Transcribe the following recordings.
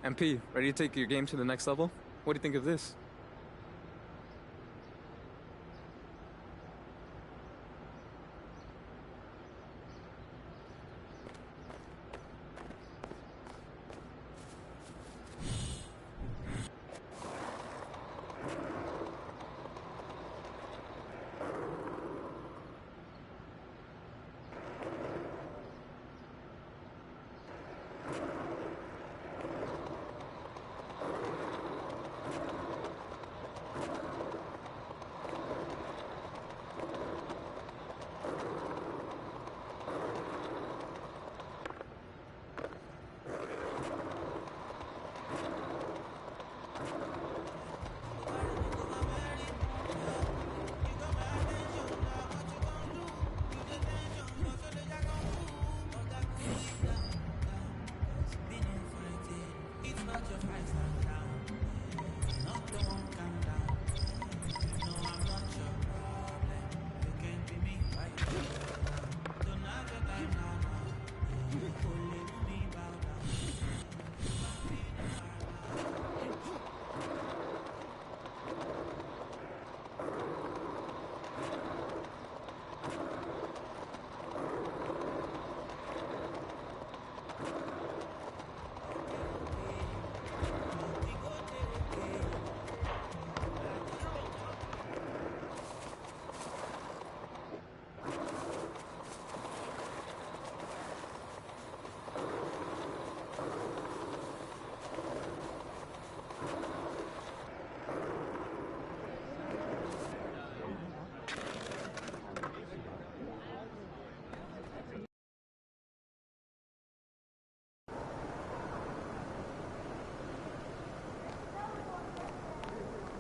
MP, ready to take your game to the next level? What do you think of this?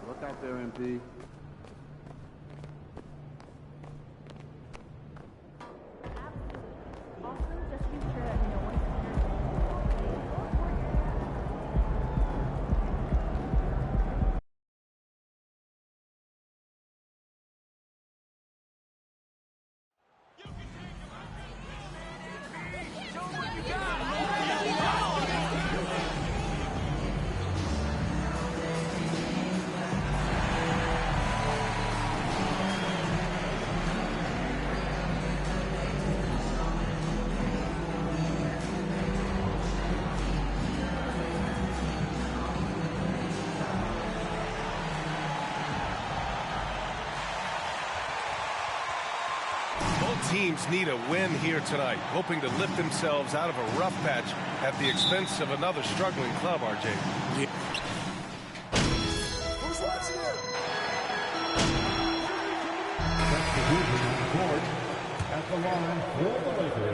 Look out there, MP. Teams need a win here tonight, hoping to lift themselves out of a rough patch at the expense of another struggling club, RJ. Yeah. Who's watching it?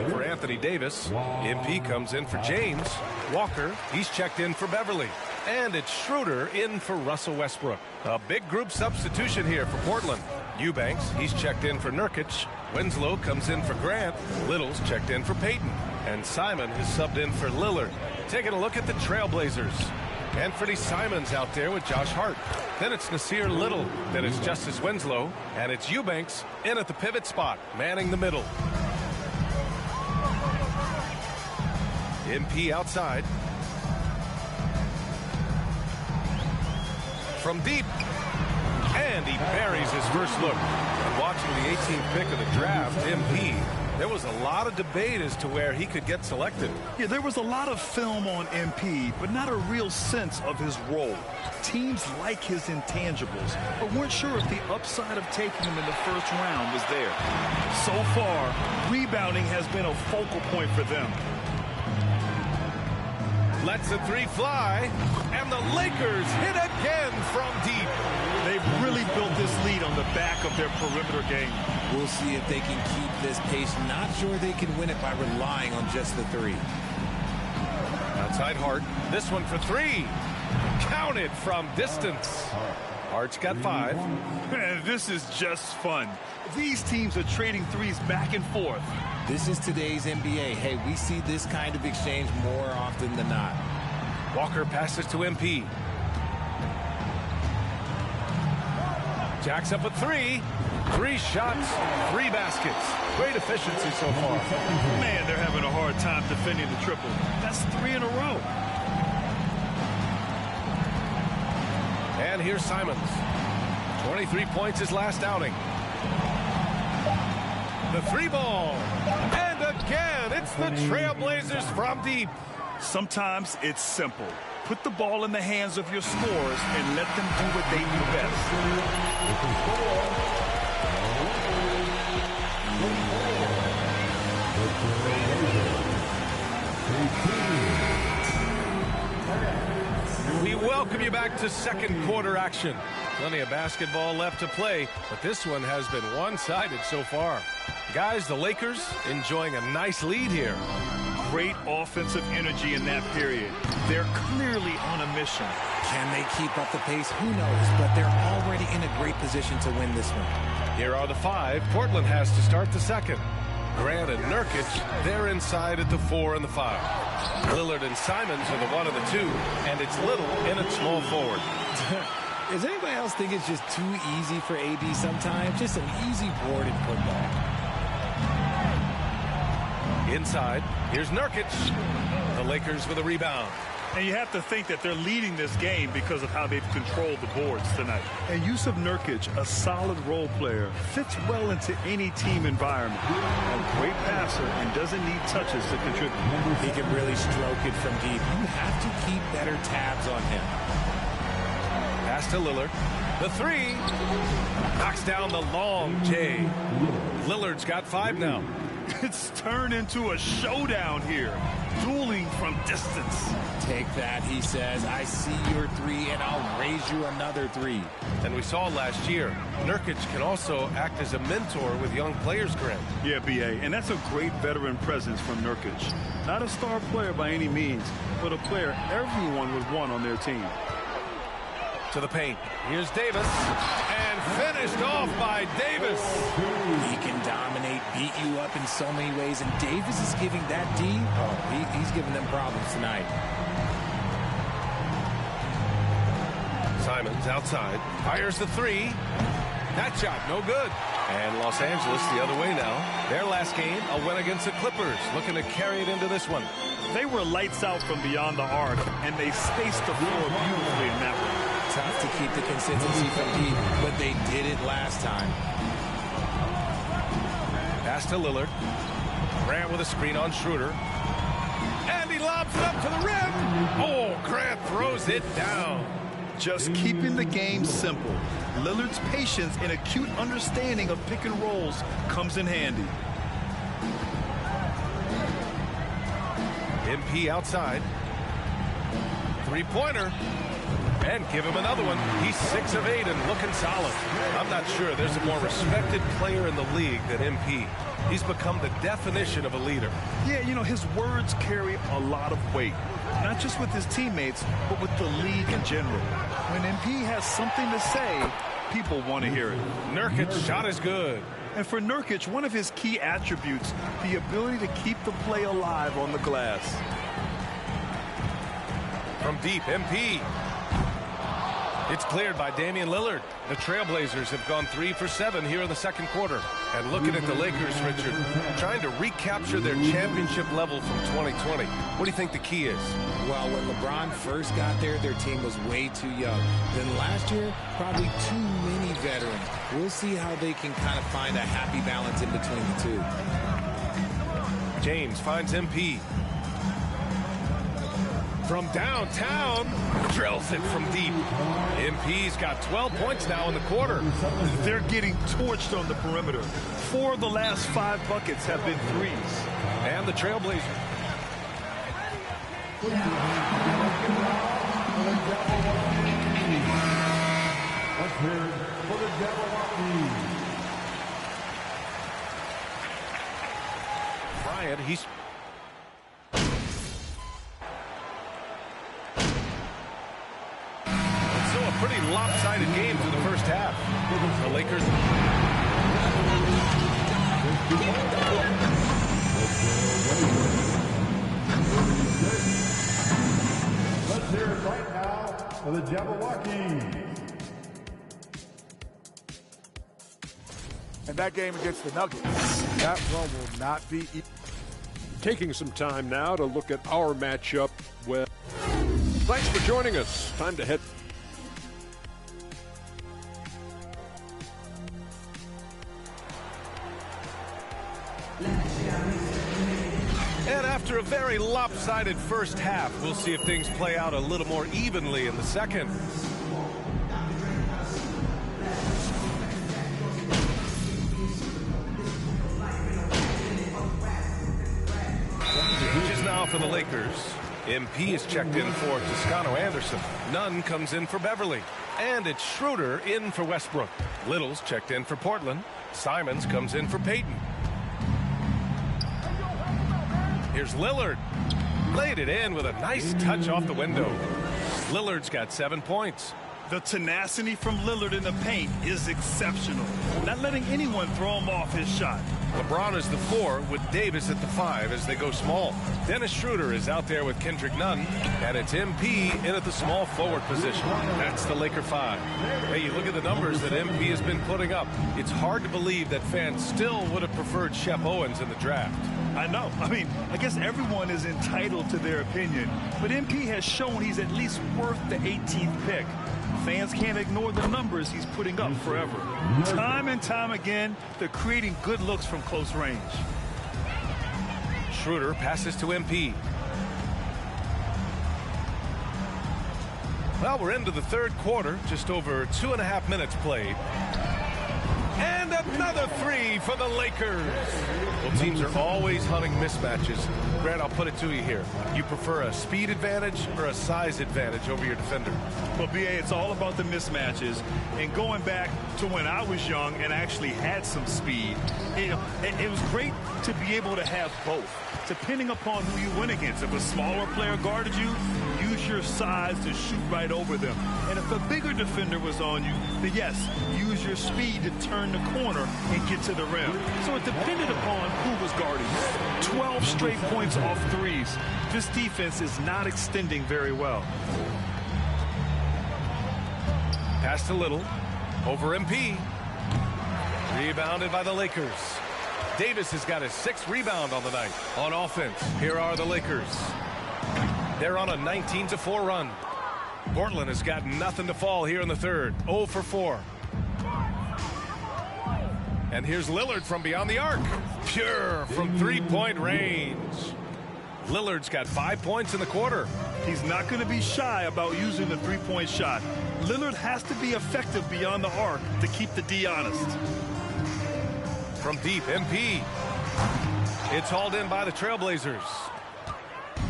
For Anthony Davis, MP comes in for James. Walker, he's checked in for Beverly. And it's Schroeder in for Russell Westbrook. A big group substitution here for Portland. Eubanks, he's checked in for Nurkic. Winslow comes in for Grant. Little's checked in for Payton. And Simon is subbed in for Lillard. Taking a look at the Trailblazers. Anthony Simons out there with Josh Hart. Then it's Nasir Little. Then it's Justice Winslow. And it's Eubanks in at the pivot spot, manning the middle. MP outside. From deep. And he buries his first look. And watching the 18th pick of the draft, MP, there was a lot of debate as to where he could get selected. Yeah, there was a lot of film on MP, but not a real sense of his role. Teams like his intangibles, but weren't sure if the upside of taking him in the first round was there. So far, rebounding has been a focal point for them. Lets the three fly, and the Lakers hit again from deep. They've really built this lead on the back of their perimeter game. We'll see if they can keep this pace. Not sure they can win it by relying on just the three. Outside Hart. This one for three. Counted from distance. Hart's got 5. Man, this is just fun. These teams are trading threes back and forth. This is today's NBA. Hey, we see this kind of exchange more often than not. Walker passes to MP. Jacks up a 3. 3 shots, 3 baskets. Great efficiency so far. Man, they're having a hard time defending the triple. That's 3 in a row. And here's Simons. 23 points his last outing. The three ball. And again, it's the Trailblazers from deep. Sometimes it's simple. Put the ball in the hands of your scorers and let them do what they do best. We welcome you back to second quarter action. Plenty of basketball left to play, but this one has been one-sided so far. Guys, the Lakers enjoying a nice lead here. Great offensive energy in that period. They're clearly on a mission. Can they keep up the pace? Who knows, but they're already in a great position to win this one. Here are the 5. Portland has to start the second. Grant and Nurkic, they're inside at the 4 and the 5. Lillard and Simons are the 1 and the 2, and it's Little in at small forward. Does anybody else think it's just too easy for AD sometimes? Just an easy board in football. Inside, here's Nurkic. The Lakers with a rebound. And you have to think that they're leading this game because of how they've controlled the boards tonight. And Yusuf Nurkic, a solid role player, fits well into any team environment. A great passer and doesn't need touches to contribute. He can really stroke it from deep. You have to keep better tabs on him. Pass to Lillard. The 3. Knocks down the long J. Lillard's got 5 now. It's turned into a showdown here. Dueling from distance. Take that, he says. I see your 3, and I'll raise you another 3. And we saw last year, Nurkic can also act as a mentor with young players, Grant. Yeah, B.A., and that's a great veteran presence from Nurkic. Not a star player by any means, but a player everyone would want on their team. To the paint. Here's Davis. And finished off by Davis. He can dominate, beat you up in so many ways, and Davis is giving that D. Oh, he's giving them problems tonight. Simons outside. Fires the 3. That shot, no good. And Los Angeles the other way now. Their last game, a win against the Clippers. Looking to carry it into this one. They were lights out from beyond the arc, and they spaced the floor beautifully in that one. Tough to keep the consistency from deep, but they did it last time. Pass to Lillard. Grant with a screen on Schroeder. And he lobs it up to the rim. Oh, Grant throws it down. Just keeping the game simple. Lillard's patience and acute understanding of pick and rolls comes in handy. MP outside. Three-pointer. And give him another one. He's 6 of 8 and looking solid. I'm not sure there's a more respected player in the league than MP. He's become the definition of a leader. Yeah, you know, his words carry a lot of weight. Not just with his teammates, but with the league in general. When MP has something to say, people want to hear it. Nurkic's shot is good. And for Nurkic, one of his key attributes, the ability to keep the play alive on the glass. From deep, MP. It's cleared by Damian Lillard. The Trailblazers have gone 3 for 7 here in the second quarter. And looking at the Lakers, Richard, trying to recapture their championship level from 2020. What do you think the key is? Well, when LeBron first got there, their team was way too young. Then last year, probably too many veterans. We'll see how they can kind of find a happy balance in between the two. James finds MP. From downtown, drills it from deep. MP's got 12 points now in the quarter. They're getting torched on the perimeter. 4 of the last 5 buckets have been threes. And the Trailblazers. Bryant, he's... pretty lopsided game through the first half. The Lakers. Let's hear it right now for the Jabberwockies. And that game against the Nuggets, that one will not be easy. Taking some time now to look at our matchup with. Thanks for joining us. Time to head. After a very lopsided first half, we'll see if things play out a little more evenly in the second. Changes now for the Lakers. MP is checked in for Toscano Anderson. Nunn comes in for Beverly. And it's Schroeder in for Westbrook. Little's checked in for Portland. Simons comes in for Payton. Here's Lillard. Laid it in with a nice touch off the window. Lillard's got 7 points. The tenacity from Lillard in the paint is exceptional. Not letting anyone throw him off his shot. LeBron is the 4 with Davis at the 5 as they go small. Dennis Schroeder is out there with Kendrick Nunn. And it's MP in at the small forward position. That's the Laker 5. Hey, you look at the numbers that MP has been putting up. It's hard to believe that fans still would have preferred Shep Owens in the draft. I know. I mean, I guess everyone is entitled to their opinion. But MP has shown he's at least worth the 18th pick. Fans can't ignore the numbers he's putting up forever. Time and time again, they're creating good looks from close range. Schroeder passes to MP. Well, we're into the third quarter, just over 2.5 minutes played. And another 3 for the Lakers. Well, teams are always hunting mismatches. Grant, I'll put it to you here. You prefer a speed advantage or a size advantage over your defender? Well, BA, it's all about the mismatches. And going back to when I was young and actually had some speed, it was great to be able to have both, depending upon who you went against. If a smaller player guarded you, use your size to shoot right over them. And if a bigger defender was on you, then yes, use your speed to turn the corner and get to the rim. So it depended upon who was guarding you. 12 straight points off threes. This defense is not extending very well. Pass to Little. Over MP. Rebounded by the Lakers. Davis has got his 6th rebound on the night. On offense, here are the Lakers. They're on a 19-4 run. Portland has got nothing to fall here in the third. 0 for 4. And here's Lillard from beyond the arc. Pure from 3-point range. Lillard's got 5 points in the quarter. He's not going to be shy about using the three-point shot. Lillard has to be effective beyond the arc to keep the D honest. From deep, MP. It's hauled in by the Trailblazers.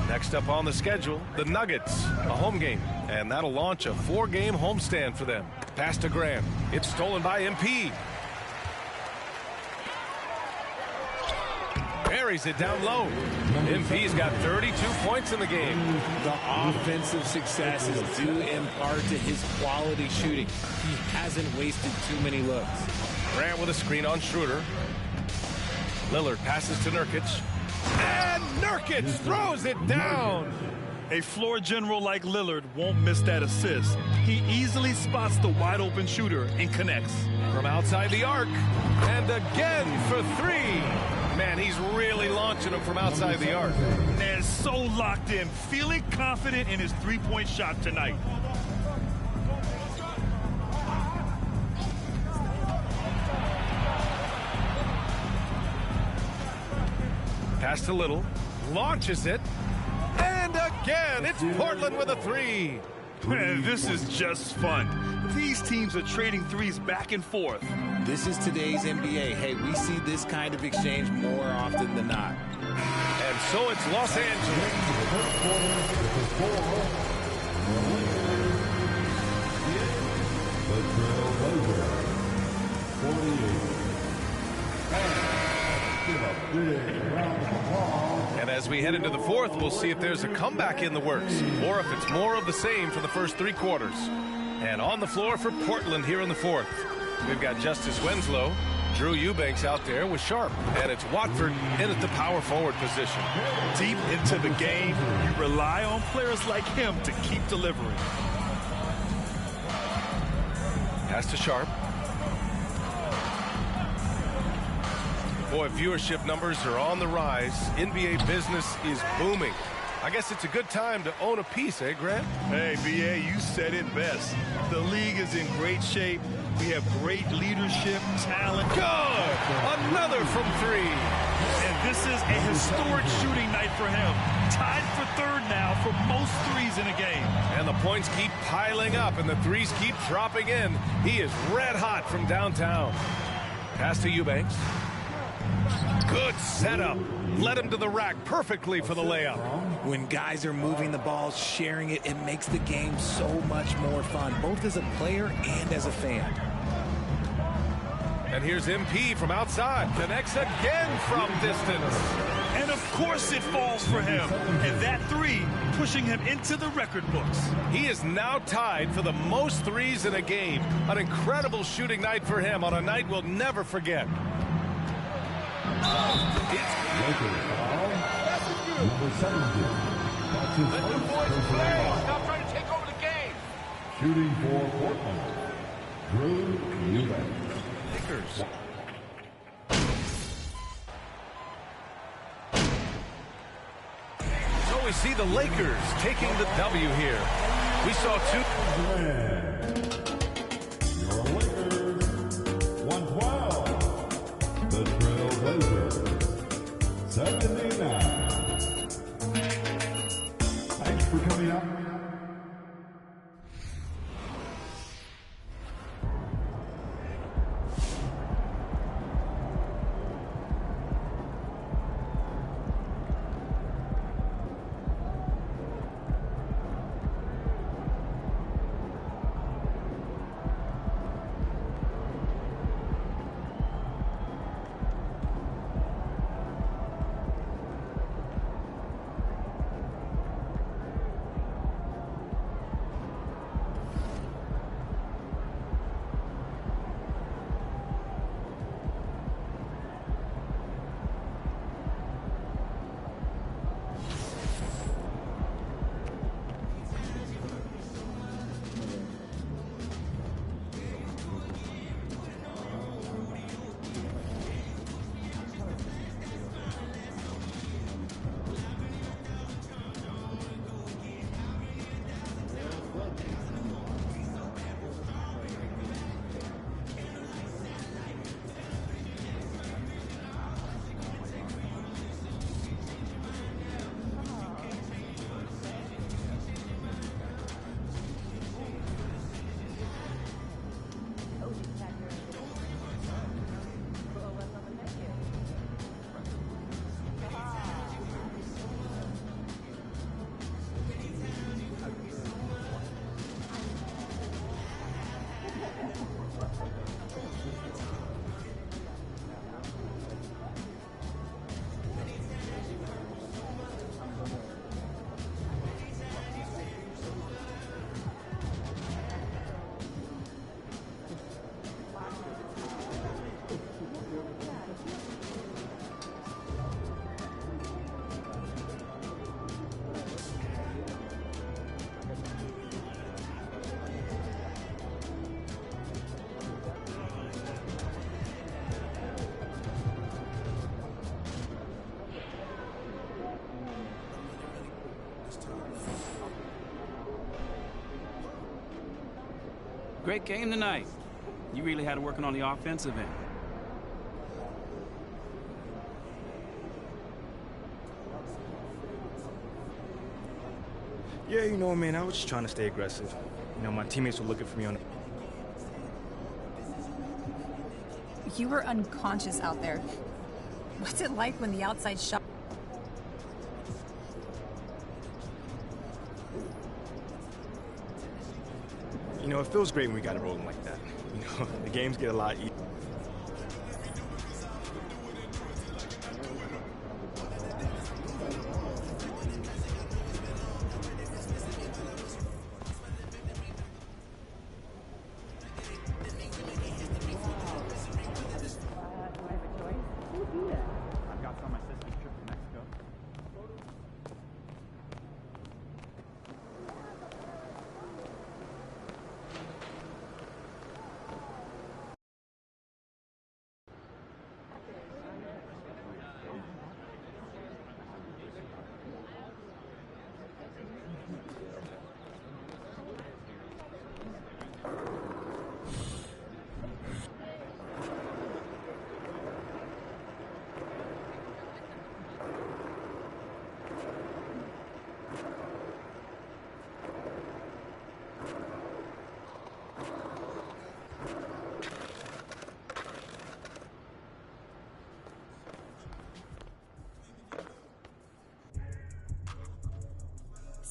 Next up on the schedule, the Nuggets, a home game. And that'll launch a 4-game homestand for them. Pass to Graham. It's stolen by MP. Buries it down low. MP's got 32 points in the game. The offensive success is due in part to his quality shooting. He hasn't wasted too many looks. Grant with a screen on Schroeder. Lillard passes to Nurkic. And Nurkic throws it down. A floor general like Lillard won't miss that assist. He easily spots the wide open shooter and connects. From outside the arc. And again for 3. Man, he's really launching him from outside the arc. And so locked in, feeling confident in his three-point shot tonight. Pass to Little. Launches it. And again, it's Portland with a 3. Man, this is just fun. These teams are trading threes back and forth. This is today's NBA. Hey, we see this kind of exchange more often than not. And so it's Los Angeles. And as we head into the fourth, we'll see if there's a comeback in the works or if it's more of the same for the first 3 quarters. And on the floor for Portland here in the fourth, we've got Justice Winslow, Drew Eubanks out there with Sharp, and it's Watford in at the power forward position. Deep into the game, you rely on players like him to keep delivering. Pass to Sharp. Boy, viewership numbers are on the rise. NBA business is booming. I guess it's a good time to own a piece, eh, Grant? Hey, BA, you said it best. The league is in great shape. We have great leadership, talent. Good! Another from 3. And This is a historic shooting night for him. Tied for third now for most threes in a game. And the points keep piling up and the threes keep dropping in. He is red hot from downtown. Pass to Eubanks. Good setup. Led him to the rack perfectly for the layup. When guys are moving the ball, sharing it, it makes the game so much more fun, both as a player and as a fan. And here's MP from outside. Connects again from distance. And of course it falls for him. And that three pushing him into the record books. He is now tied for the most threes in a game. An incredible shooting night for him on a night we'll never forget. Lakers foul. Number 70. That's his first personal foul. Stop trying to take over the game. Shooting for Portland, Drew Eubanks. Lakers. So we see the Lakers taking the W here. We saw two. Your Lakers, 112. The Trailblazers, 79. Thanks for coming out. Great game tonight. You really had it working on the offensive end. Yeah, you know, man, I was just trying to stay aggressive. You know, my teammates were looking for me on. You were unconscious out there. What's it like when the outside shot? You know, it feels great when we got it rolling like that. You know, the games get a lot easier.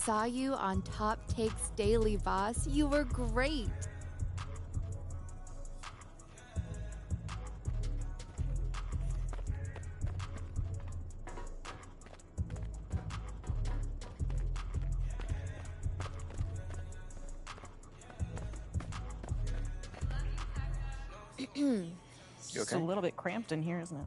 saw you on Top Takes Daily, boss. You were great. It's a little bit cramped in here, isn't it?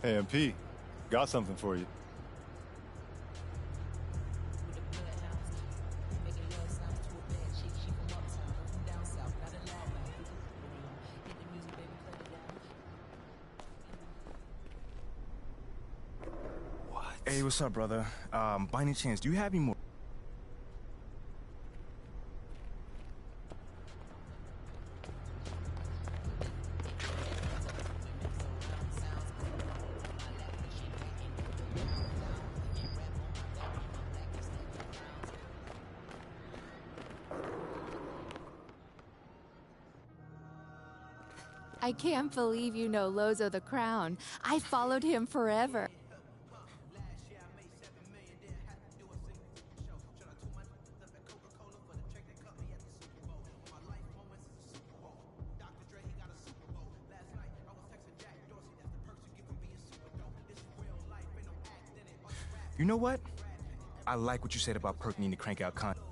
Hey, MP, got something for you. What? Hey, what's up, brother? By any chance, do you have any more? I can't believe you know Lozo the Crown. I followed him forever. You know what? I like what you said about Perk needing to crank out content.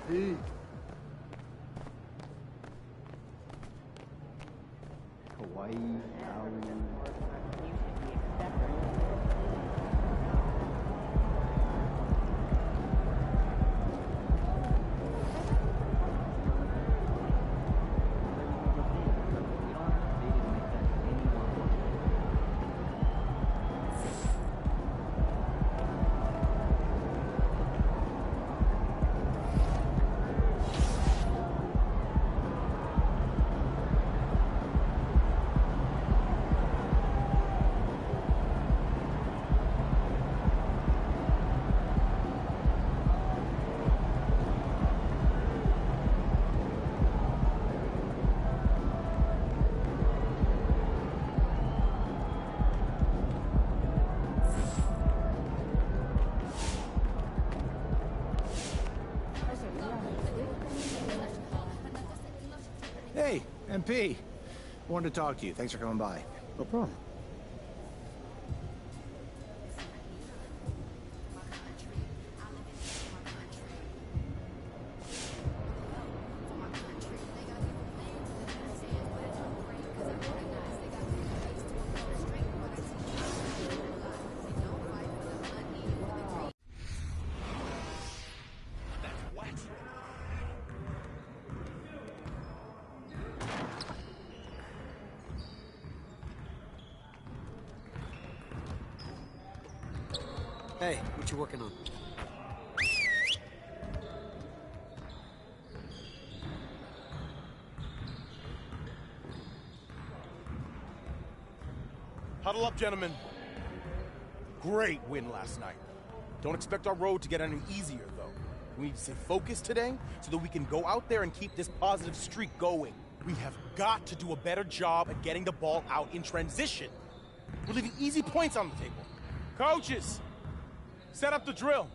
MP. Hawaii, Maui. MP, wanted to talk to you. Thanks for coming by. No problem. Hey, what you working on? Huddle up, gentlemen. Great win last night. Don't expect our road to get any easier, though. We need to stay focused today so that we can go out there and keep this positive streak going. We have got to do a better job at getting the ball out in transition. We're leaving easy points on the table. Coaches, set up the drill.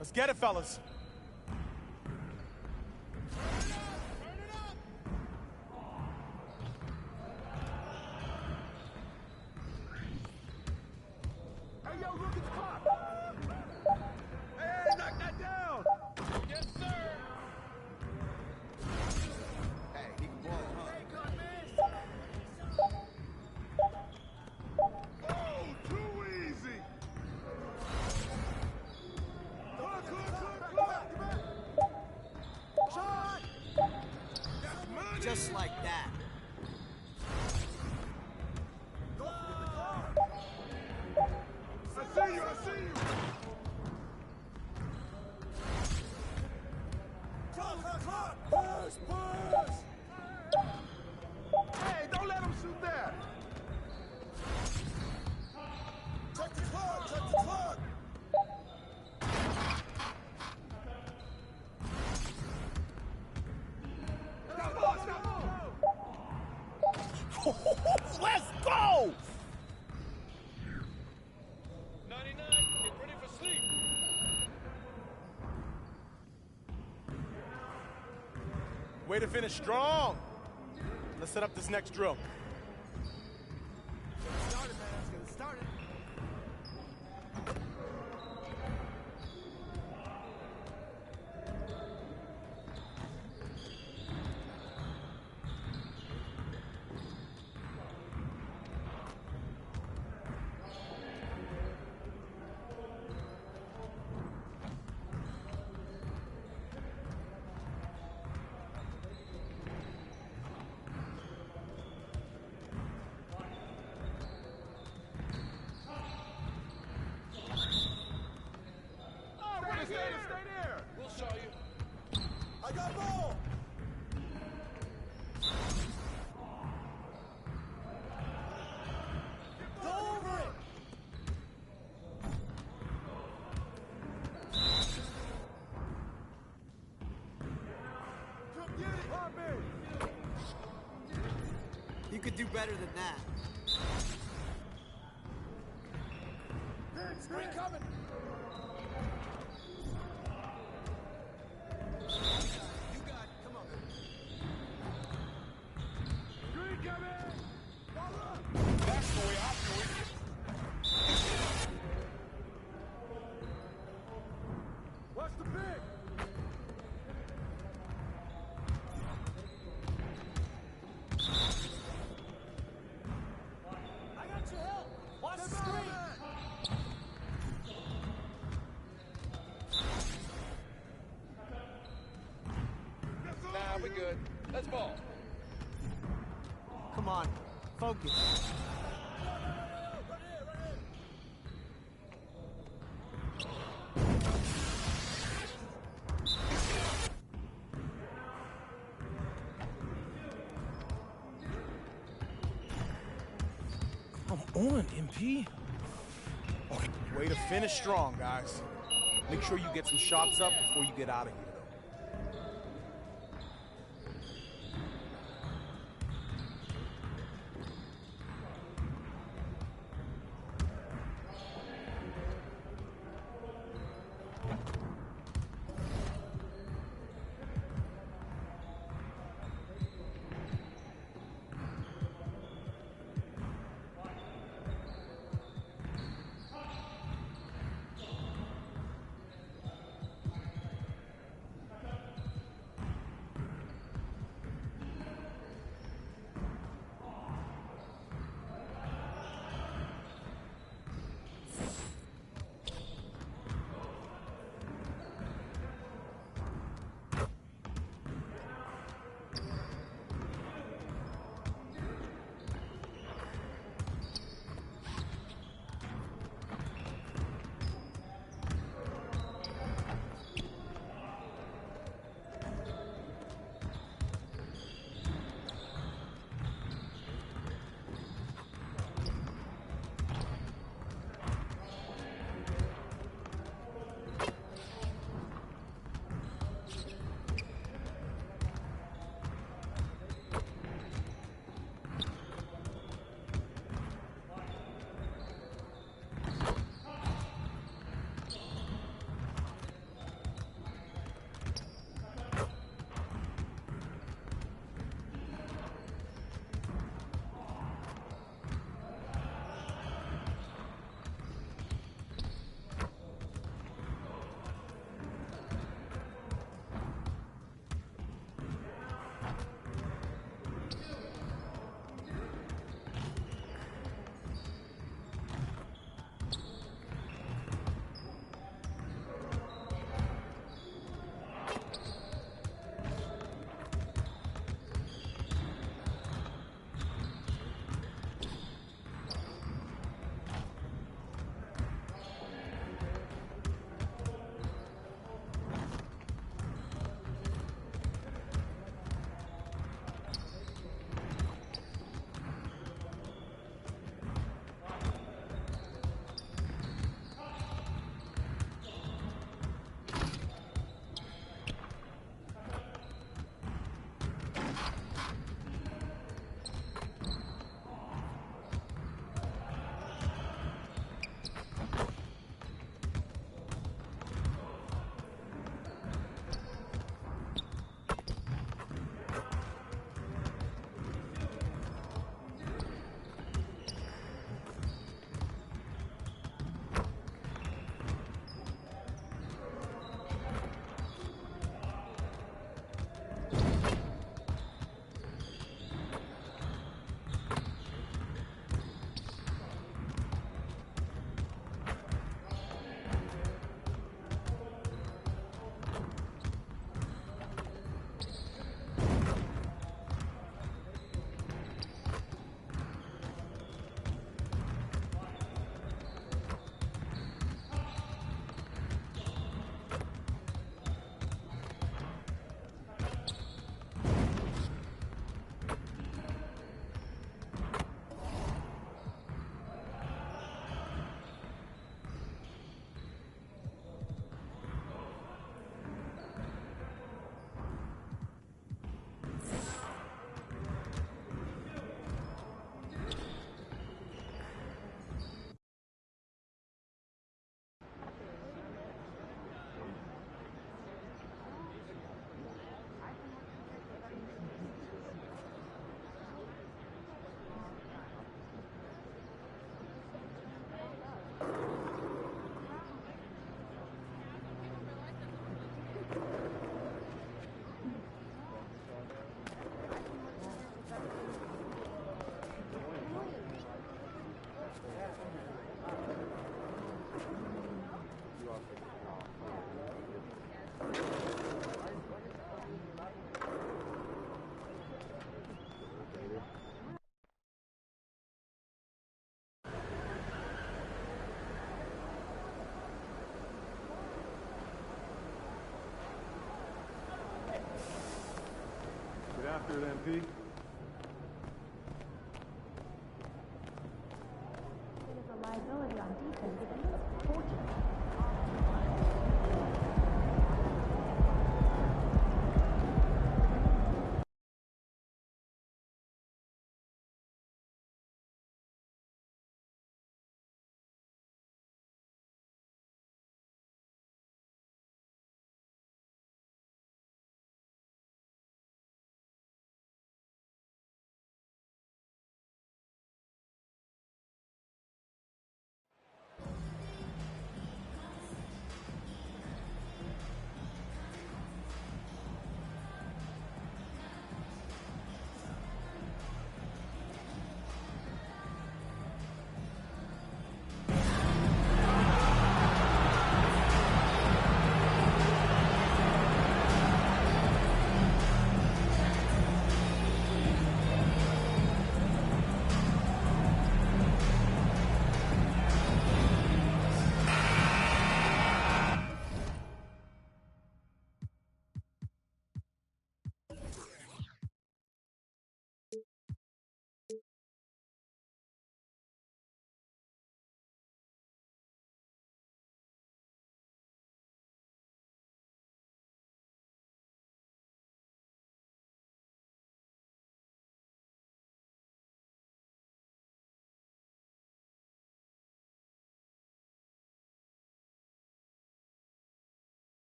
Let's get it, fellas. Hey, yo, look at the clock. Hey, knock that down. Yes, sir. Hey, he can ball, huh? Oh, too easy. Shot. Just like that. I see you, I see you. Push, push. Hey, don't let him shoot that. Check the clock, check the clock. Stop on, stop on. Let's go! 99, get ready for sleep. Way to finish strong. Let's set up this next drill. Get started, man. Let's get started. Stay there. We'll show you. I got ball. Go over it. Come get it, Harvey. You could do better than that. Screen coming. You got it. Come on. Screen coming. Ball up. That's the way I do it. What's the pick? I got your help. Watch the screen. Nah, we're good. Let's ball. Come on, focus. Come on, MP. Okay, way to finish strong, guys. Make sure you get some shots up before you get out of here, though. record, MP. Liability on defense. It's a fortune.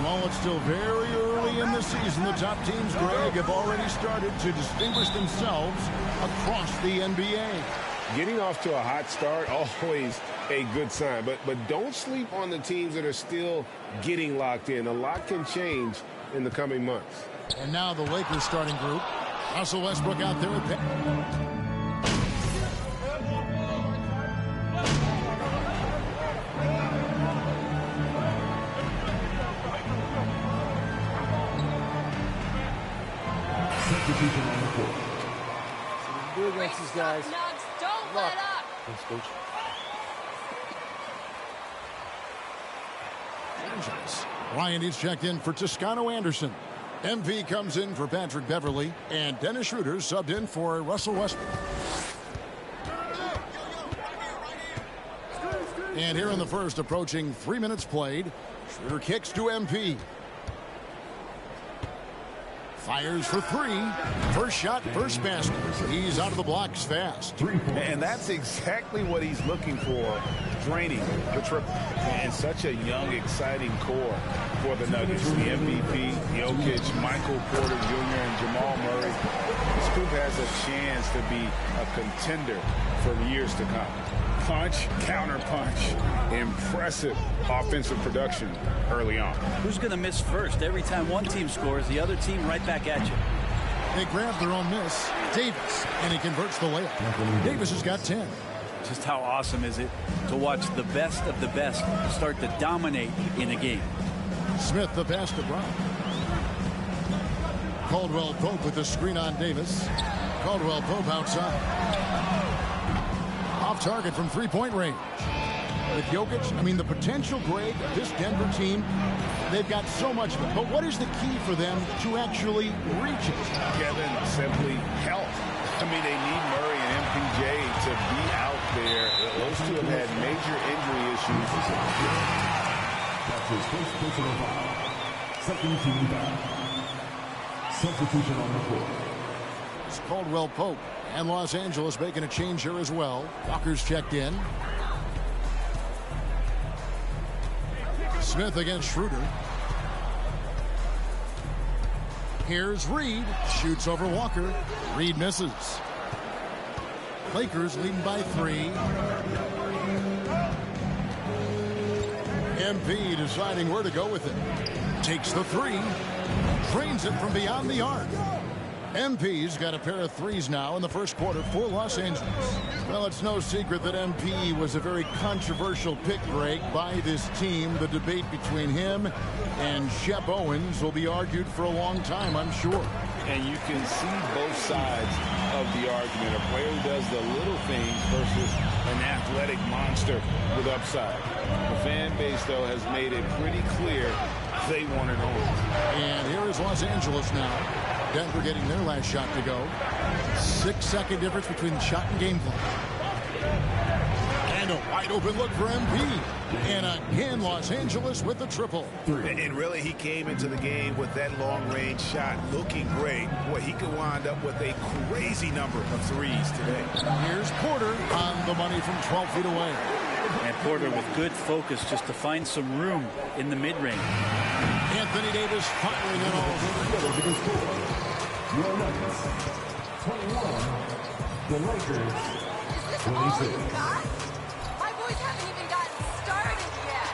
While it's still very early in the season, the top teams, Greg, have already started to distinguish themselves across the NBA. Getting off to a hot start, always a good sign. But don't sleep on the teams that are still getting locked in. A lot can change in the coming months. And now the Lakers starting group. Russell Westbrook out there at Substitution on the court. So do against these guys. Don't let up. Thanks, Coach. Ryan is checked in for Toscano Anderson. MP comes in for Patrick Beverly. And Dennis Schroeder subbed in for Russell Westbrook. And here in the first, approaching 3 minutes played, Schroeder kicks to MP. Fires for three. First shot, first basket. He's out of the blocks fast. And that's exactly what he's looking for, draining the triple. And such a young, exciting core for the Nuggets. The MVP, Jokic, Michael Porter Jr., and Jamal Murray. This group has a chance to be a contender for years to come. Punch, counter punch. Impressive offensive production early on. Who's going to miss first? Every time one team scores, the other team right back at you. They grab their own miss. Davis, and he converts the layup. Davis has got 10. Just how awesome is it to watch the best of the best start to dominate in a game. Smith, the pass to Brown. Caldwell Pope with the screen on Davis. Caldwell Pope outside. Off target from three-point range. With Jokic, I mean, the potential, Greg, of this Denver team, they've got so much of it. But what is the key for them to actually reach it? Kevin, simply health. I mean, they need Murray and MPJ to be out there. Those two have had major injury issues. That's his first personal foul. Second team foul. Substitution on the court. It's Caldwell Pope. And Los Angeles making a change here as well. Walker's checked in. Smith against Schroeder. Here's Reed. Shoots over Walker. Reed misses. Lakers leading by 3. MP deciding where to go with it. Takes the 3. Drains it from beyond the arc. MP's got a pair of threes now in the first quarter for Los Angeles. Well, it's no secret that MP was a very controversial pick, Greg, by this team. The debate between him and Shep Owens will be argued for a long time, I'm sure. And you can see both sides of of the argument. A player who does the little things versus an athletic monster with upside. The fan base, though, has made it pretty clear they want it on. And here is Los Angeles now. Denver getting their last shot to go. 6-second difference between shot and game clock. And a wide open look for MP. And again, Los Angeles with the triple. And really, he came into the game with that long-range shot looking great. Boy, he could wind up with a crazy number of threes today. Here's Porter on the money from 12 feet away. And Porter with good focus just to find some room in the mid-range. Anthony Davis firing it all. Your Nuggets, 21. The Lakers, 26. My boys haven't even gotten started yet.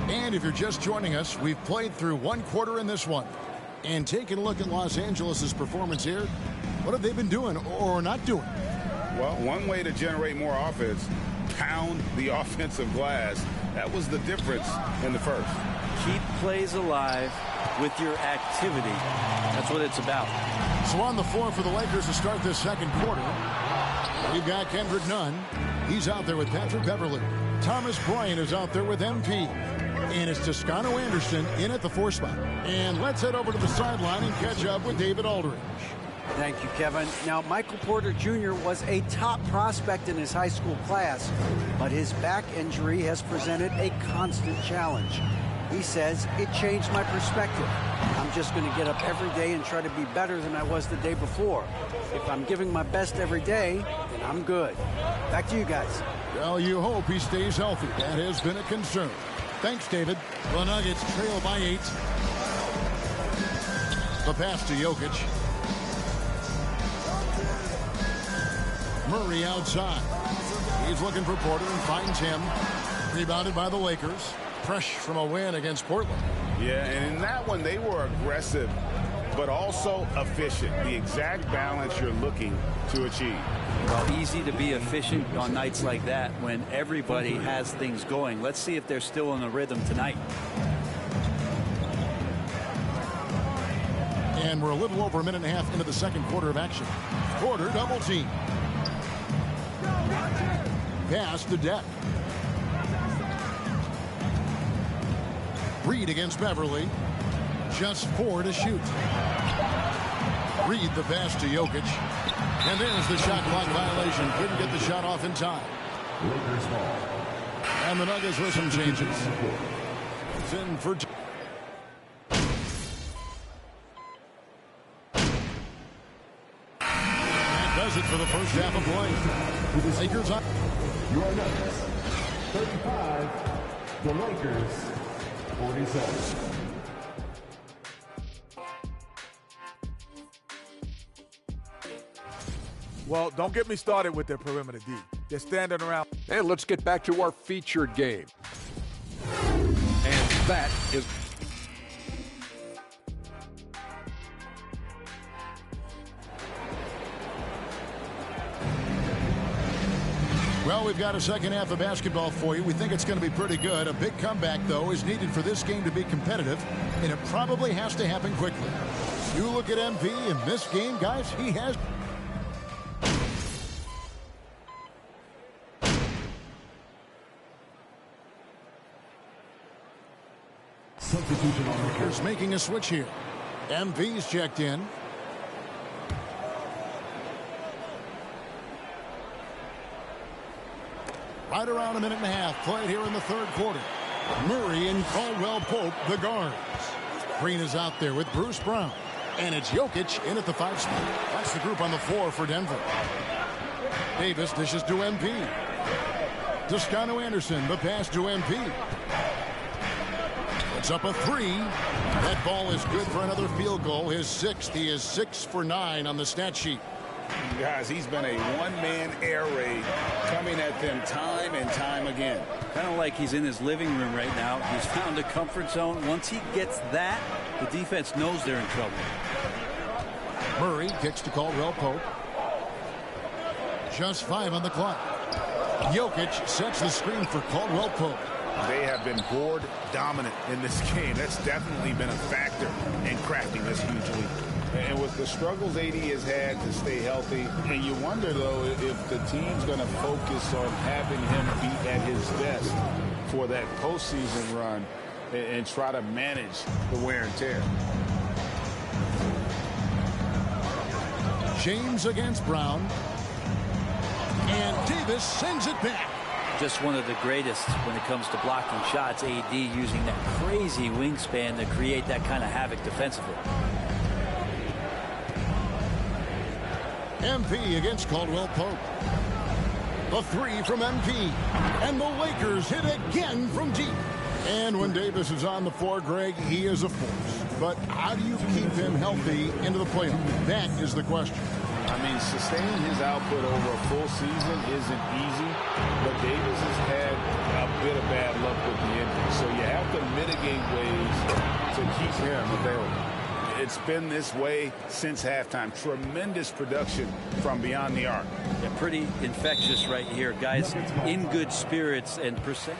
And if you're just joining us, we've played through one quarter in this one. And taking a look at Los Angeles' performance here, what have they been doing or not doing? Well, one way to generate more offense, pound the offensive glass. That was the difference in the first. Keep plays alive with your activity. That's what it's about. So on the floor for the Lakers to start this second quarter, we've got Kendrick Nunn. He's out there with Patrick Beverly. Thomas Bryant is out there with MP. And it's Toscano Anderson in at the 4 spot. And let's head over to the sideline and catch up with David Aldridge. Thank you, Kevin. Now, Michael Porter Jr. was a top prospect in his high school class, but his back injury has presented a constant challenge. He says, it changed my perspective. I'm just going to get up every day and try to be better than I was the day before. If I'm giving my best every day, then I'm good. Back to you guys. Well, you hope he stays healthy. That has been a concern. Thanks, David. The Nuggets trail by 8. The pass to Jokic. Murray outside. He's looking for Porter and finds him. Rebounded by the Lakers. Fresh from a win against Portland. Yeah, and in that one, they were aggressive, but also efficient. The exact balance you're looking to achieve. Well, easy to be efficient on nights like that when everybody has things going. Let's see if they're still in the rhythm tonight. And we're a little over a minute and a half into the second quarter of action. Porter double team. Pass to Deck. Reed against Beverly. Just 4 to shoot. Reed the pass to Jokic. And there's the shot clock violation. Couldn't get the shot off in time. Lakers ball. And the Nuggets with some changes. It's in for... That does it for the first half of play. Lakers on... Your Nuggets, 35. The Lakers, 47. Well, don't get me started with their perimeter D. They're standing around. And let's get back to our featured game. And that is... Well, we've got a second half of basketball for you. We think it's going to be pretty good. A big comeback, though, is needed for this game to be competitive, and it probably has to happen quickly. You look at MP in this game, guys, he has... Substitution on the Lakers making a switch here. MP's checked in. Right around a minute and a half played here in the third quarter. Murray and Caldwell Pope, the guards. Green is out there with Bruce Brown. And it's Jokic in at the 5 spot. That's the group on the floor for Denver. Davis dishes to MP. Toscano Anderson, the pass to MP. Puts up a 3. That ball is good for another field goal. His 6th. He is 6 for 9 on the stat sheet. Guys, he's been a one-man air raid coming at them time and time again. Kind of like he's in his living room right now. He's found a comfort zone. Once he gets that, the defense knows they're in trouble. Murray kicks to Caldwell Pope. Just 5 on the clock. Jokic sets the screen for Caldwell Pope. They have been board dominant in this game. That's definitely been a factor in crafting this huge lead. And with the struggles AD has had to stay healthy, and you wonder, though, if the team's going to focus on having him be at his best for that postseason run and try to manage the wear and tear. James against Brown. And Davis sends it back. Just one of the greatest when it comes to blocking shots. AD using that crazy wingspan to create that kind of havoc defensively. MP against Caldwell Pope. The 3 from MP. And the Lakers hit again from deep. And when Davis is on the floor, Greg, he is a force. But how do you keep him healthy into the playoffs? That is the question. I mean, sustaining his output over a full season isn't easy, but Davis has had a bit of bad luck with the injury. So you have to mitigate ways to keep him available. It's been this way since halftime. Tremendous production from beyond the arc. Yeah, pretty infectious right here. Guys in good spirits and percent.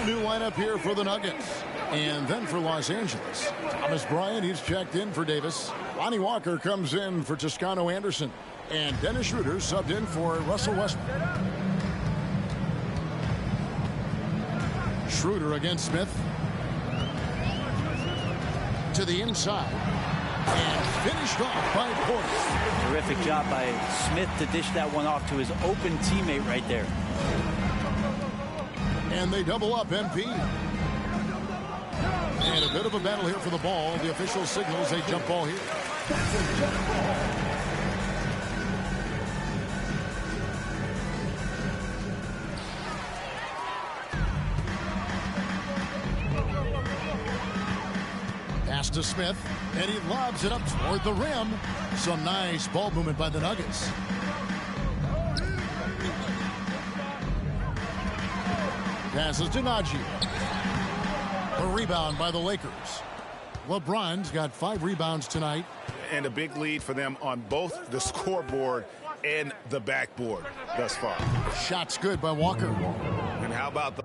Lineup here for the Nuggets. And then for Los Angeles, Thomas Bryant, he's checked in for Davis. Lonnie Walker comes in for Toscano Anderson. And Dennis Schroeder subbed in for Russell Westbrook. Schroeder against Smith. To the inside. And finished off by Porter. Terrific job by Smith to dish that one off to his open teammate right there. And they double up MP. And a bit of a battle here for the ball. The official signals a jump ball here. Pass to Smith. And he lobs it up toward the rim. Some nice ball movement by the Nuggets. Passes to Najee. A rebound by the Lakers. LeBron's got 5 rebounds tonight. And a big lead for them on both the scoreboard and the backboard thus far. Shots good by Walker. And how about the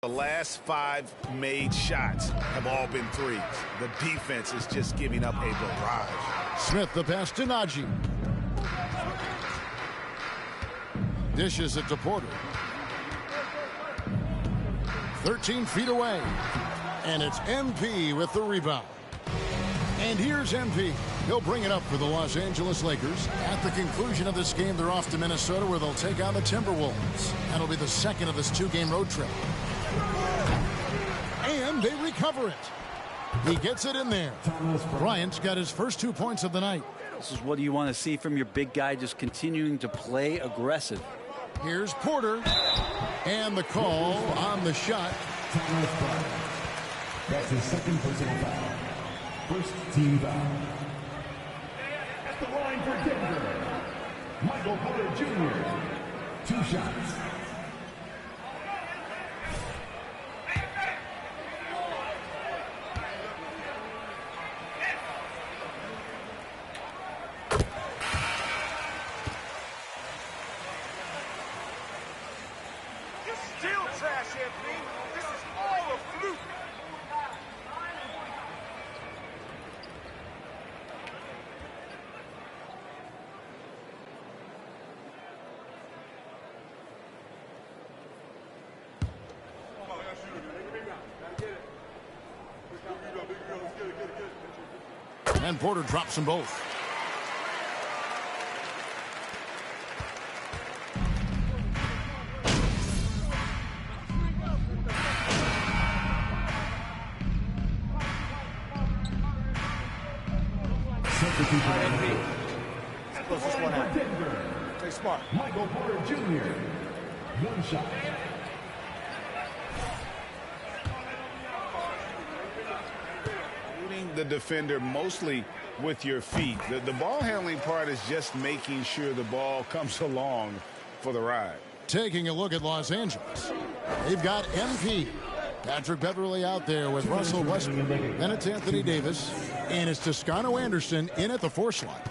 The last 5 made shots have all been threes. The defense is just giving up a barrage. Smith the pass to Najee. Dishes it to Porter. 13 feet away. And it's MP with the rebound. And here's MP. He'll bring it up for the Los Angeles Lakers. At the conclusion of this game, they're off to Minnesota, where they'll take on the Timberwolves. That'll be the second of this 2-game road trip. And they recover it. He gets it in there. Bryant's got his first 2 points of the night. This is what you want to see from your big guy, just continuing to play aggressive. Here's Porter. And the call on the shot. That's his second personal foul. First team foul. At the line for Denver, Michael Porter Jr. 2 shots. You're still trash, Anthony. This is all a fluke. And Porter drops them both. Closest one out. Stay smart. Michael Porter Jr. 1 shot. The defender mostly with your feet. The ball handling part is just making sure the ball comes along for the ride. Taking a look at Los Angeles. They've got MP. Patrick Beverly out there with Russell Westbrook. Then it's Anthony Davis. And it's Toscano Anderson in at the 4 slot.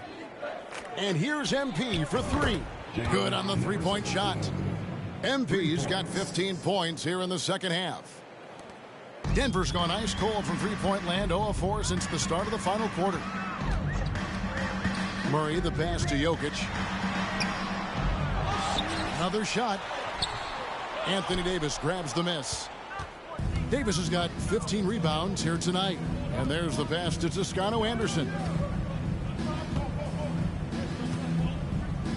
And here's MP for 3. Good on the 3-point shot. MP's got 15 points here in the second half. Denver's gone ice cold from 3-point land, 0 of 4 since the start of the final quarter. Murray the pass to Jokic. Another shot. Anthony Davis grabs the miss. Davis has got 15 rebounds here tonight. And there's the pass to Toscano Anderson.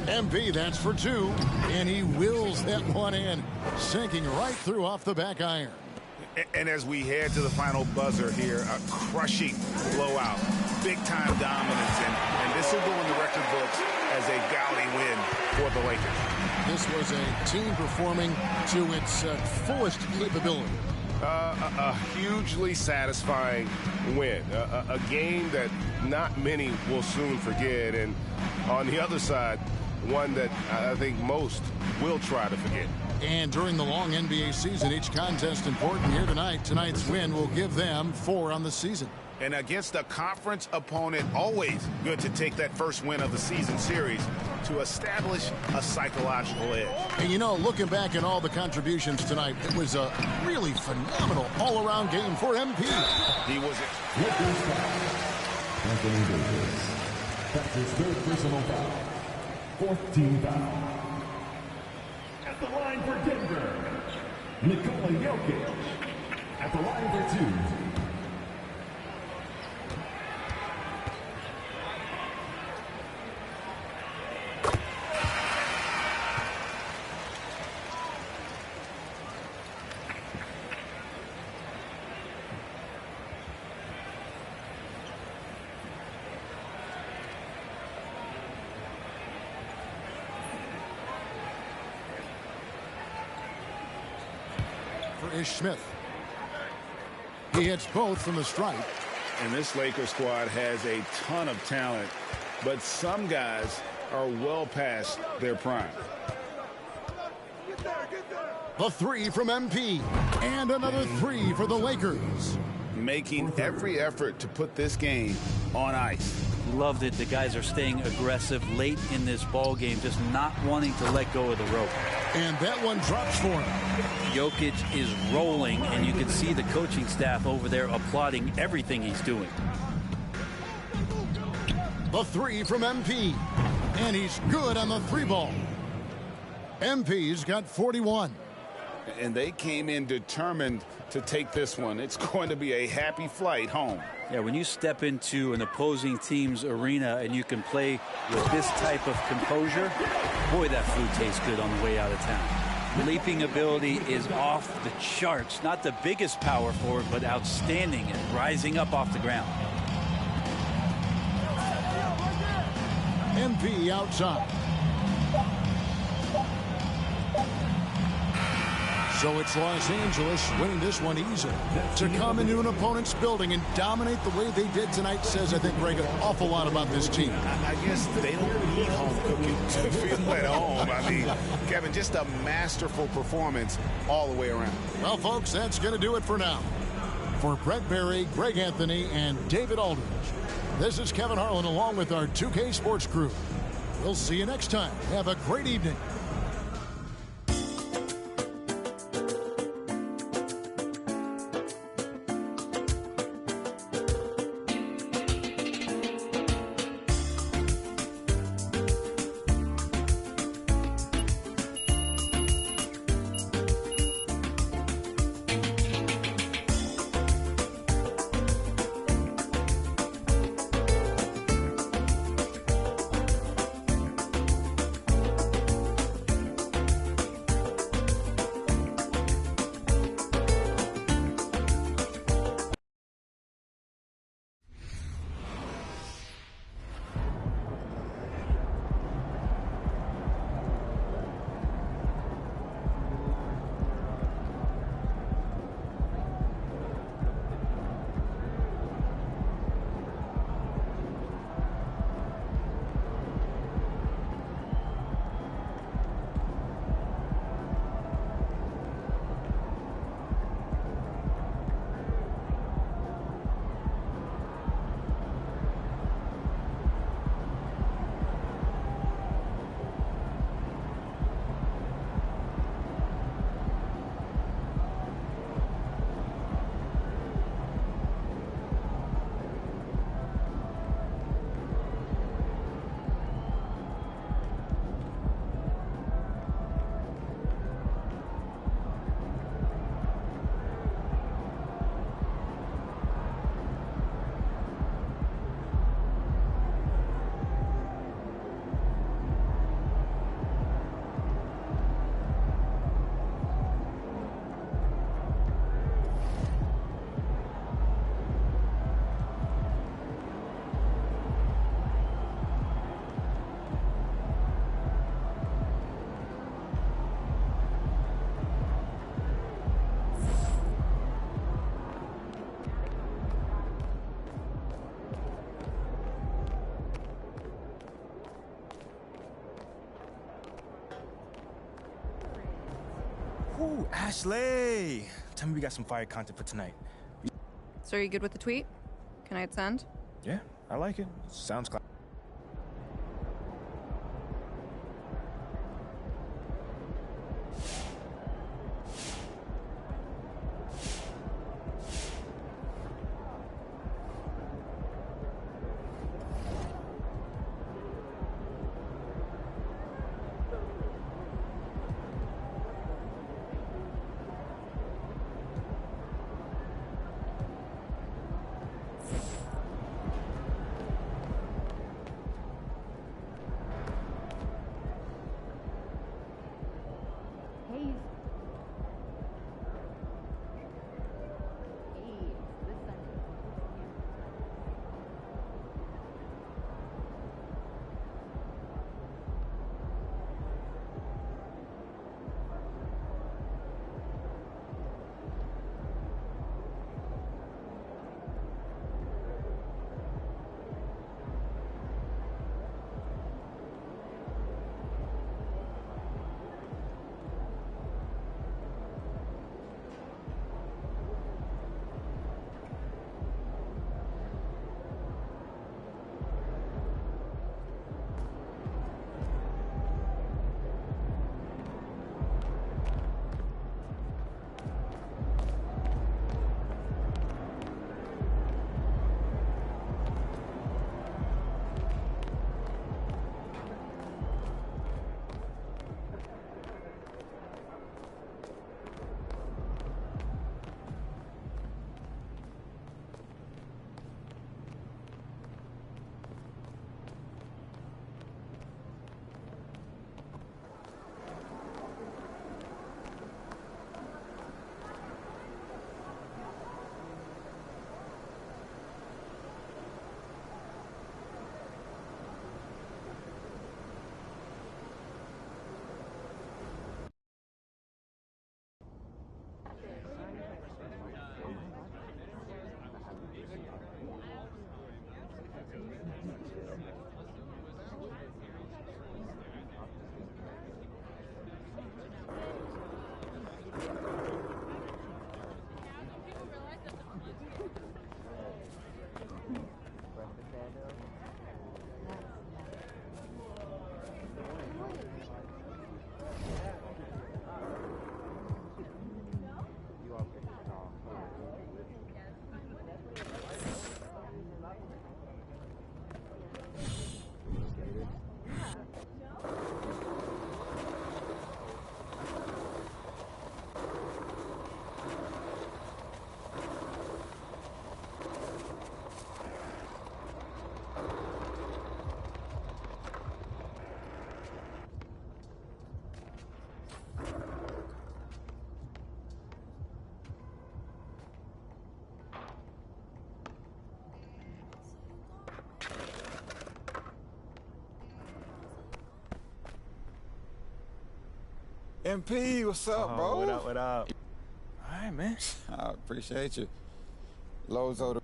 MP, that's for 2. And he wills that one in, sinking right through off the back iron. And as we head to the final buzzer here, a crushing blowout, big-time dominance, and this will go in the record books as a gaudy win for the Lakers. This was a team performing to its fullest capability. A hugely satisfying win, a game that not many will soon forget, and on the other side, one that I think most will try to forget. And during the long NBA season, each contest important. Here tonight. Tonight's win will give them 4 on the season. And against a conference opponent, always good to take that first win of the season series to establish a psychological edge. And you know, looking back at all the contributions tonight, it was a really phenomenal all-around game for MP. He was Anthony Davis. That's his 3rd personal foul. 4th team foul. At the line for Denver, Nikola Jokic. At the line for 2. Ish Smith. He hits both from the stripe. And this Lakers squad has a ton of talent, but some guys are well past their prime. The 3 from MP. And another 3 for the Lakers. Making every effort to put this game on ice. Loved it. The guys are staying aggressive late in this ball game, just not wanting to let go of the rope. And that one drops for him. Jokic is rolling, and you can see the coaching staff over there applauding everything he's doing. The three from MP. And he's good on the three ball. MP's got 41. And they came in determined to take this one. It's going to be a happy flight home. Yeah, when you step into an opposing team's arena and you can play with this type of composure, boy, that food tastes good on the way out of town. Leaping ability is off the charts. Not the biggest power forward, but outstanding and rising up off the ground. MP outside. So it's Los Angeles winning this one easily. To come into an opponent's building and dominate the way they did tonight says, I think, Greg, an awful lot about this team. I guess they don't need home cooking to feel at home. I mean, Kevin, just a masterful performance all the way around. Well, folks, that's going to do it for now. For Brett Berry, Greg Anthony, and David Aldridge, this is Kevin Harlan along with our 2K Sports crew. We'll see you next time. Have a great evening. Ooh, Ashley! Tell me we got some fire content for tonight. So are you good with the tweet? Can I hit send? Yeah, I like it. Sounds classic. MP, what's up, bro? What up, what up? All right, man. I appreciate you. Lozo the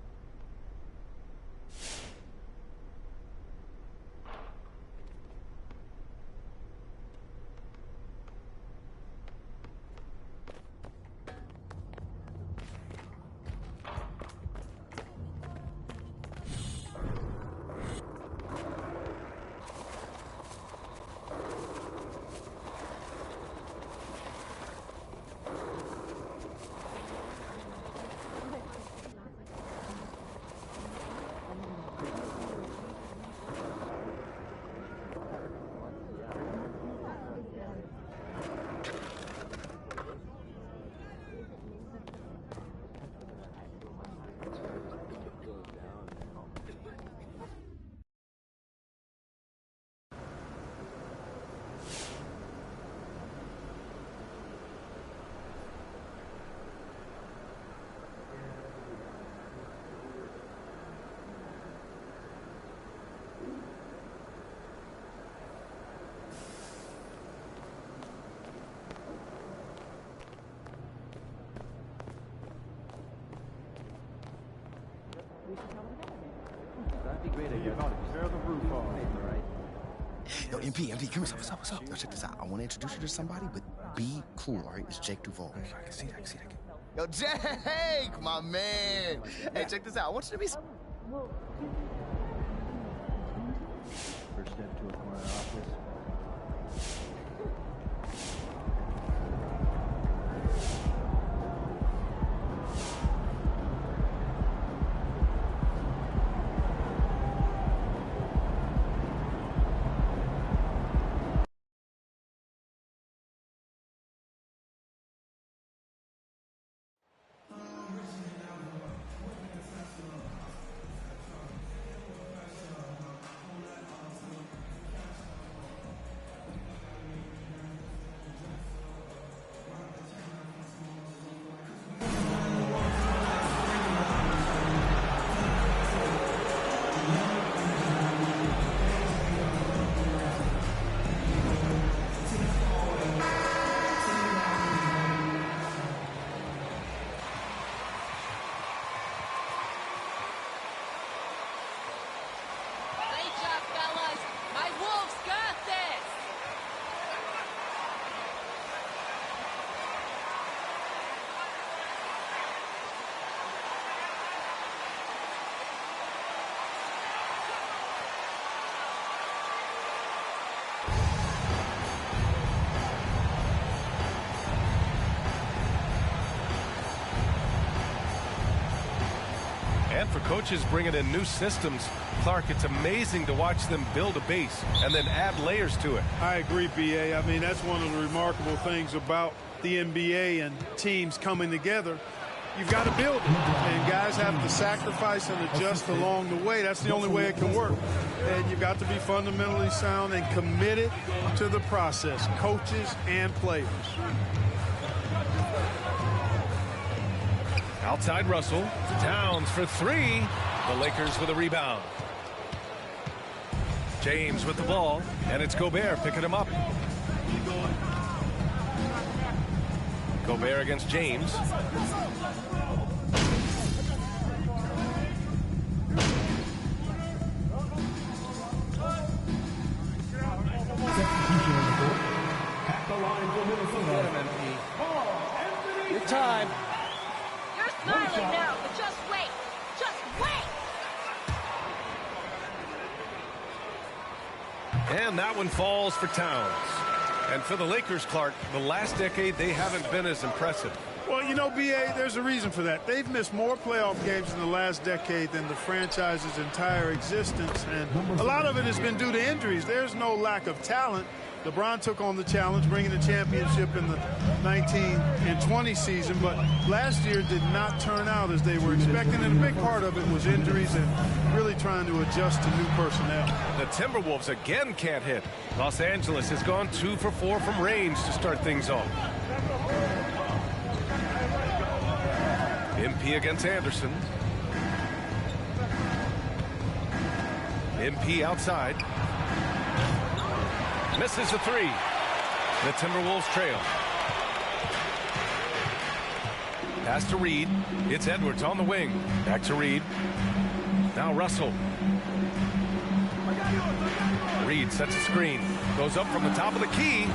That'd be great idea. Tear the roof off. Yo, MP, come here. What's up? Yo, check this out. I want to introduce you to somebody, but be cool, all right? It's Jake Duval. I can see that. Yo, Jake, my man. Hey, check this out. I want you to be... First step to a corner office. And for coaches bringing in new systems, Clark, it's amazing to watch them build a base and then add layers to it. I agree, B.A. I mean, that's one of the remarkable things about the NBA and teams coming together. You've got to build it, and guys have to sacrifice and adjust along the way. That's the only way it can work. And you've got to be fundamentally sound and committed to the process, coaches and players. Outside Russell, Towns for three. The Lakers with a rebound. James with the ball, and it's Gobert picking him up. Gobert against James. At the line for Minnesota. Your time. You're smiling now, but just wait. Just wait. And that one falls for Towns. And for the Lakers, Clark, the last decade, they haven't been as impressive. Well, you know, B.A., there's a reason for that. They've missed more playoff games in the last decade than the franchise's entire existence, and a lot of it has been due to injuries. There's no lack of talent. LeBron took on the challenge, bringing the championship in the 19 and 20 season, but last year did not turn out as they were expecting, and a big part of it was injuries and really trying to adjust to new personnel. The Timberwolves again can't hit. Los Angeles has gone 2 for 4 from range to start things off. MP against Anderson. MP outside. Misses a three. The Timberwolves trail. Pass to Reed. It's Edwards on the wing. Back to Reed. Now Russell. Reed sets a screen. Goes up from the top of the key.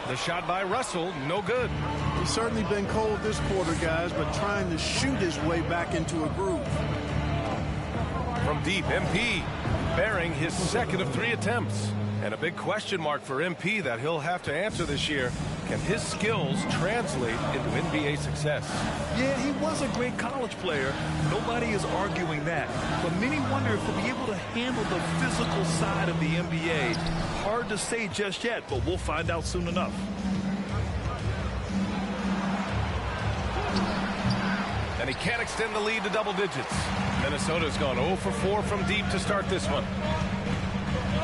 The shot by Russell, no good. He's certainly been cold this quarter, guys, but trying to shoot his way back into a groove. From deep, MP bearing his second of 3 attempts. And a big question mark for MP that he'll have to answer this year. Can his skills translate into NBA success? Yeah, he was a great college player. Nobody is arguing that. But many wonder if he'll be able to handle the physical side of the NBA. Hard to say just yet, but we'll find out soon enough. And he can't extend the lead to double digits. Minnesota's gone 0 for 4 from deep to start this one.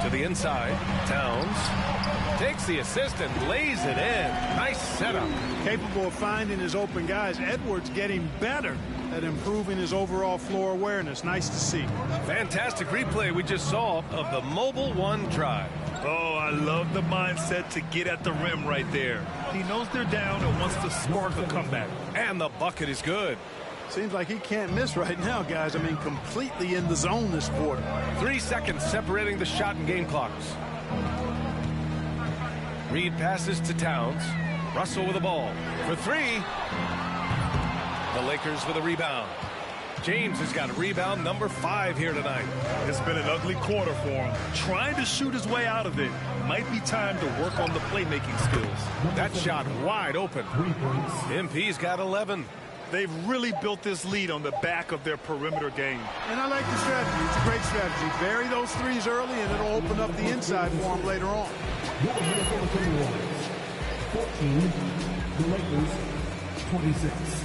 To the inside, Towns takes the assist and lays it in. Nice setup. Capable of finding his open guys. Edwards getting better at improving his overall floor awareness. Nice to see. Fantastic replay we just saw of the Mobile One drive. Oh, I love the mindset to get at the rim right there. He knows they're down and wants to spark a comeback. And the bucket is good. Seems like he can't miss right now, guys. I mean, completely in the zone this quarter. 3 seconds separating the shot and game clocks. Reed passes to Towns. Russell with the ball for 3. The Lakers with a rebound. James has got rebound number 5 here tonight. It's been an ugly quarter for him. Trying to shoot his way out of it. Might be time to work on the playmaking skills. That shot wide open. MP's got 11. They've really built this lead on the back of their perimeter game. And I like the strategy. It's a great strategy. Bury those threes early, and it'll open up the inside for them later on. 14, the Lakers, 26.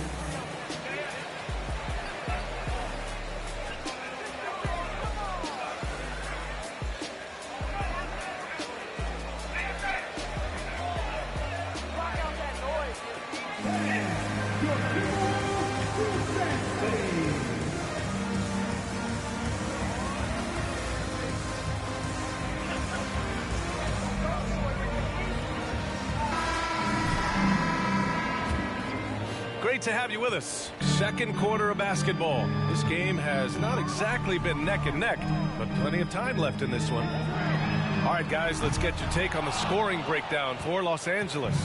Great to have you with us. Second quarter of basketball. This game has not exactly been neck and neck, but plenty of time left in this one. All right, guys, let's get your take on the scoring breakdown for Los Angeles.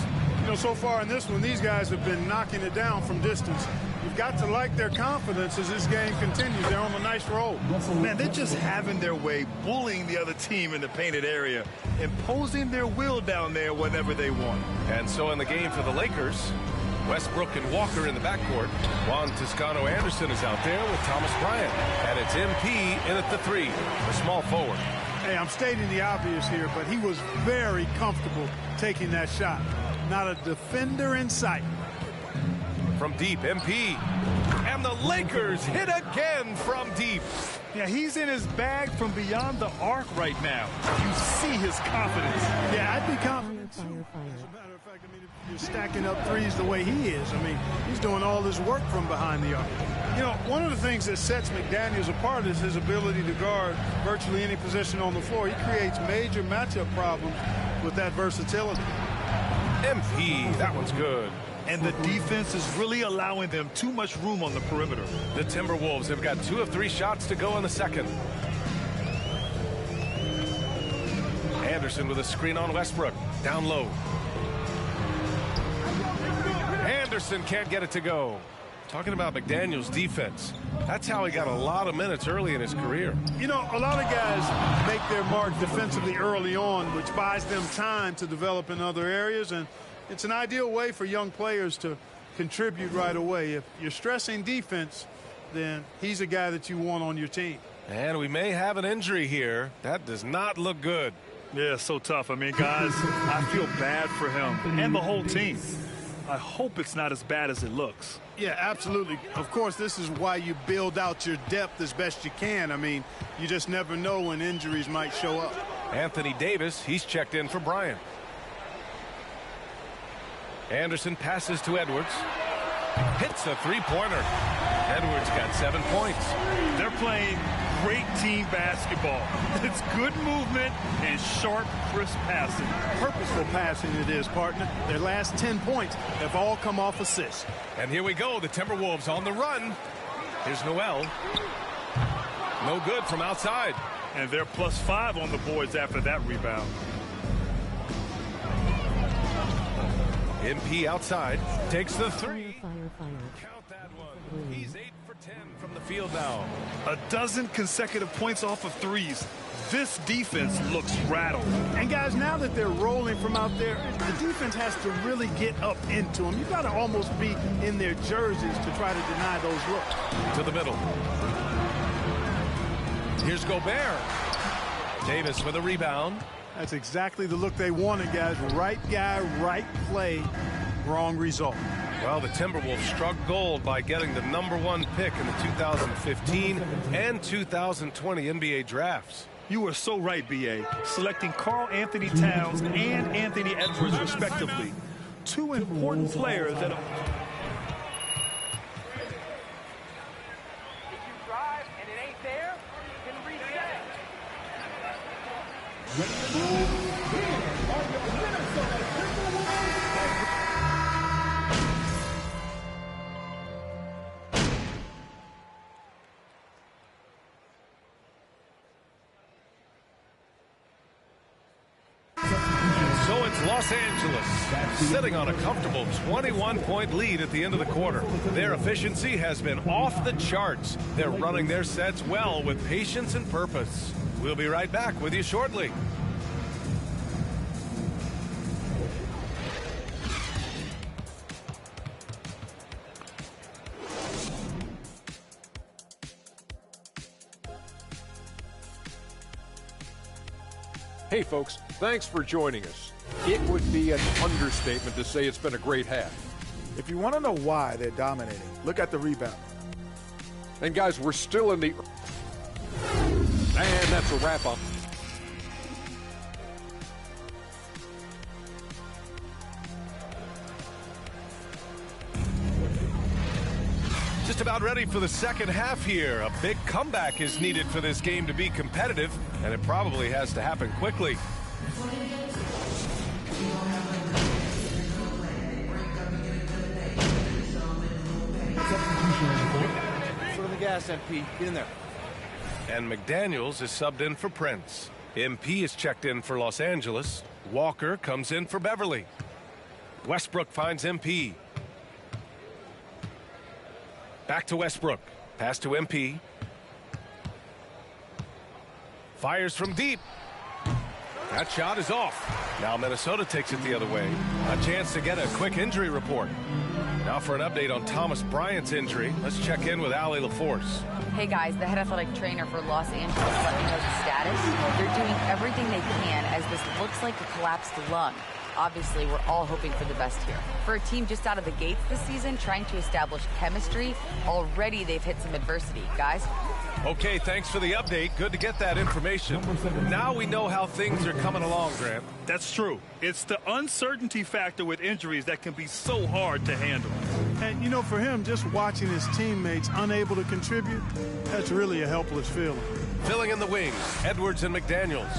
You know, so far in this one, these guys have been knocking it down from distance. You've got to like their confidence as this game continues. They're on a nice roll. Man, they're just having their way, bullying the other team in the painted area, imposing their will down there whenever they want. And so in the game for the Lakers, Westbrook and Walker in the backcourt. Juan Toscano-Anderson is out there with Thomas Bryant. And it's MP in at the 3, the small forward. Hey, I'm stating the obvious here, but he was very comfortable taking that shot. Not a defender in sight. From deep, MP. And the Lakers hit again from deep. Yeah, he's in his bag from beyond the arc right now. You see his confidence. Yeah, I'd be confident. As a matter of fact, I mean, if you're stacking up threes the way he is, I mean, he's doing all his work from behind the arc. You know, one of the things that sets McDaniels apart is his ability to guard virtually any position on the floor. He creates major matchup problems with that versatility. MP, that one's good. And the defense is really allowing them too much room on the perimeter. The Timberwolves have got 2 of 3 shots to go in the second. Anderson with a screen on Westbrook. Down low. Anderson can't get it to go. Talking about McDaniels' defense. That's how he got a lot of minutes early in his career. You know, a lot of guys make their mark defensively early on, which buys them time to develop in other areas, and it's an ideal way for young players to contribute right away. If you're stressing defense, then he's a guy that you want on your team. And we may have an injury here. That does not look good. Yeah, so tough. I mean, guys, I feel bad for him and the whole team. I hope it's not as bad as it looks. Yeah, absolutely. Of course, this is why you build out your depth as best you can. I mean, you just never know when injuries might show up. Anthony Davis, he's checked in for Bryant. Anderson passes to Edwards. Hits a three-pointer. Edwards got 7 points. They're playing great team basketball. It's good movement and sharp, crisp passing. Purposeful passing it is, partner. Their last 10 points have all come off assists. And here we go, the Timberwolves on the run. Here's Noel. No good from outside. And they're +5 on the boards after that rebound. MP outside, takes the 3. Count that one. He's 8 for 10 from the field now. A dozen consecutive points off of threes. This defense looks rattled. And guys, now that they're rolling from out there, the defense has to really get up into them. You've got to almost be in their jerseys to try to deny those looks. To the middle. Here's Gobert. Davis with a rebound. That's exactly the look they wanted, guys. Right guy, right play, wrong result. Well, the Timberwolves struck gold by getting the #1 pick in the 2015 and 2020 NBA drafts. You were so right, B.A. Selecting Karl Anthony Towns and Anthony Edwards, respectively. Two important players that are... If you drive and it ain't there, then reset. So it's Los Angeles sitting on a comfortable 21-point lead at the end of the quarter. Their efficiency has been off the charts. They're running their sets well with patience and purpose. We'll be right back with you shortly. Hey folks, thanks for joining us. It would be an understatement to say it's been a great half. If you want to know why they're dominating, look at the rebound. And guys, we're still in the... And that's a wrap-up. Just about ready for the second half here. A big comeback is needed for this game to be competitive, and it probably has to happen quickly. Foot on the gas, MP. Get in there. And McDaniels is subbed in for Prince. MP is checked in for Los Angeles. Walker comes in for Beverly. Westbrook finds MP. Back to Westbrook. Pass to MP. Fires from deep. That shot is off. Now Minnesota takes it the other way. A chance to get a quick injury report. Now for an update on Thomas Bryant's injury, let's check in with Allie LaForce. Hey guys, the head athletic trainer for Los Angeles let me know the status. They're doing everything they can as this looks like a collapsed lung. Obviously, we're all hoping for the best here. For a team just out of the gates this season, trying to establish chemistry, already they've hit some adversity. Guys? Okay, thanks for the update. Good to get that information. Now we know how things are coming along, Grant. That's true. It's the uncertainty factor with injuries that can be so hard to handle. And, you know, for him, just watching his teammates unable to contribute, that's really a helpless feeling. Filling in the wings, Edwards and McDaniels.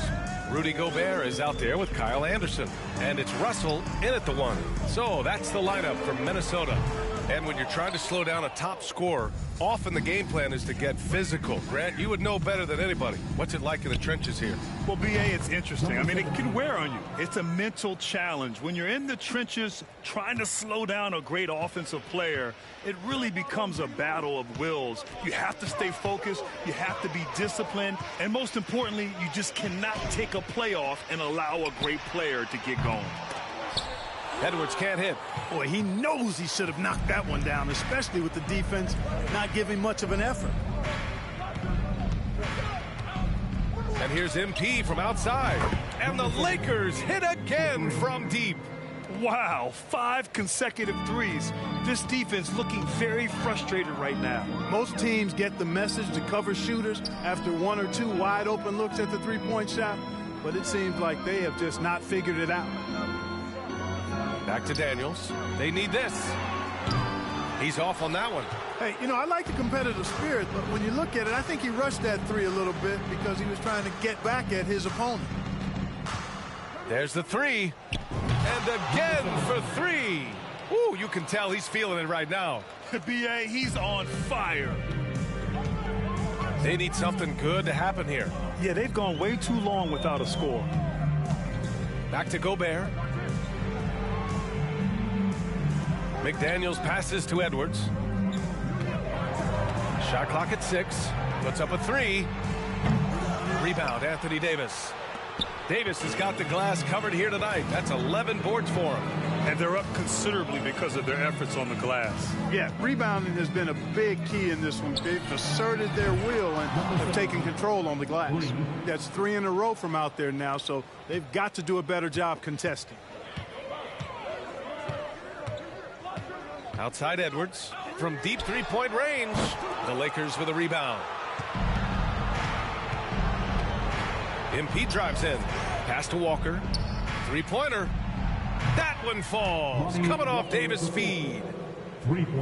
Rudy Gobert is out there with Kyle Anderson. And it's Russell in at the 1. So that's the lineup from Minnesota. And when you're trying to slow down a top scorer, often the game plan is to get physical. Grant, you would know better than anybody. What's it like in the trenches here? Well, B.A., it's interesting. I mean, it can wear on you. It's a mental challenge. When you're in the trenches trying to slow down a great offensive player, it really becomes a battle of wills. You have to stay focused. You have to be disciplined. And most importantly, you just cannot take a play off and allow a great player to get going. Edwards can't hit. Boy, he knows he should have knocked that one down, especially with the defense not giving much of an effort. And here's MP from outside. And the Lakers hit again from deep. Wow, 5 consecutive threes. This defense looking very frustrated right now. Most teams get the message to cover shooters after 1 or 2 wide open looks at the three-point shot, but it seems like they have just not figured it out. Back to Daniels. They need this. He's off on that one. Hey, you know, I like the competitive spirit, but when you look at it, I think he rushed that three a little bit because he was trying to get back at his opponent. There's the three. And again for three. Ooh, you can tell he's feeling it right now. B.A., he's on fire. They need something good to happen here. Yeah, they've gone way too long without a score. Back to Gobert. McDaniels passes to Edwards. Shot clock at 6. Puts up a 3. Rebound, Anthony Davis. Davis has got the glass covered here tonight. That's 11 boards for him. And they're up considerably because of their efforts on the glass. Yeah, rebounding has been a big key in this one. They've asserted their will and have taken control on the glass. That's 3 in a row from out there now, so they've got to do a better job contesting. Outside Edwards from deep three-point range. The Lakers with a rebound. MP drives in. Pass to Walker. Three-pointer. That one falls. Coming off Davis' feed.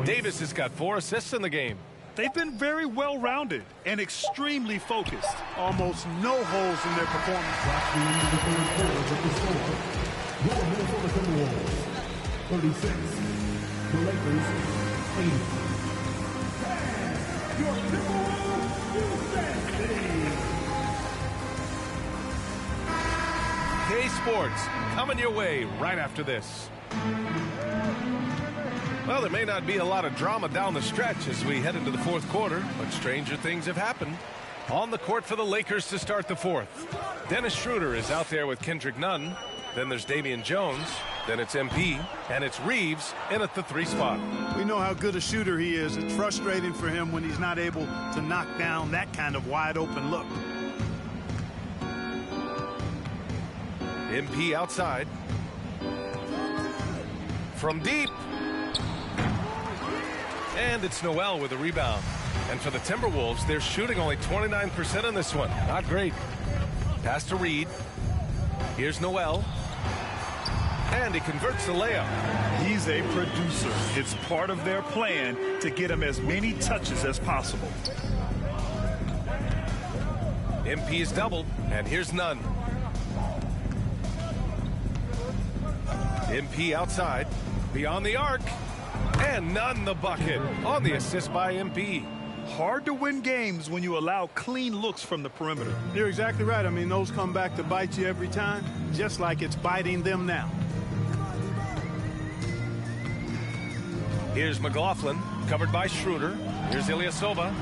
Davis has got 4 assists in the game. They've been very well-rounded and extremely focused. Almost no holes in their performance. 36. The Lakers, 80. Your Timberwolves, Houston City. K-Sports coming your way right after this. Well, there may not be a lot of drama down the stretch as we head into the fourth quarter, but stranger things have happened. On the court for the Lakers to start the fourth. Dennis Schroeder is out there with Kendrick Nunn. Then there's Damian Jones. Then it's MP. And it's Reeves in at the 3 spot. We know how good a shooter he is. It's frustrating for him when he's not able to knock down that kind of wide open look. MP outside. From deep. And it's Noel with a rebound. And for the Timberwolves, they're shooting only 29% in this one. Not great. Pass to Reed. Here's Noel. And he converts the layup. He's a producer. It's part of their plan to get him as many touches as possible. MP is doubled, and here's Nunn. MP outside, beyond the arc, and Nunn the bucket on the assist by MP. Hard to win games when you allow clean looks from the perimeter. You're exactly right. I mean, those come back to bite you every time, just like it's biting them now. Here's McLaughlin, covered by Schroeder. Here's Ilyasova.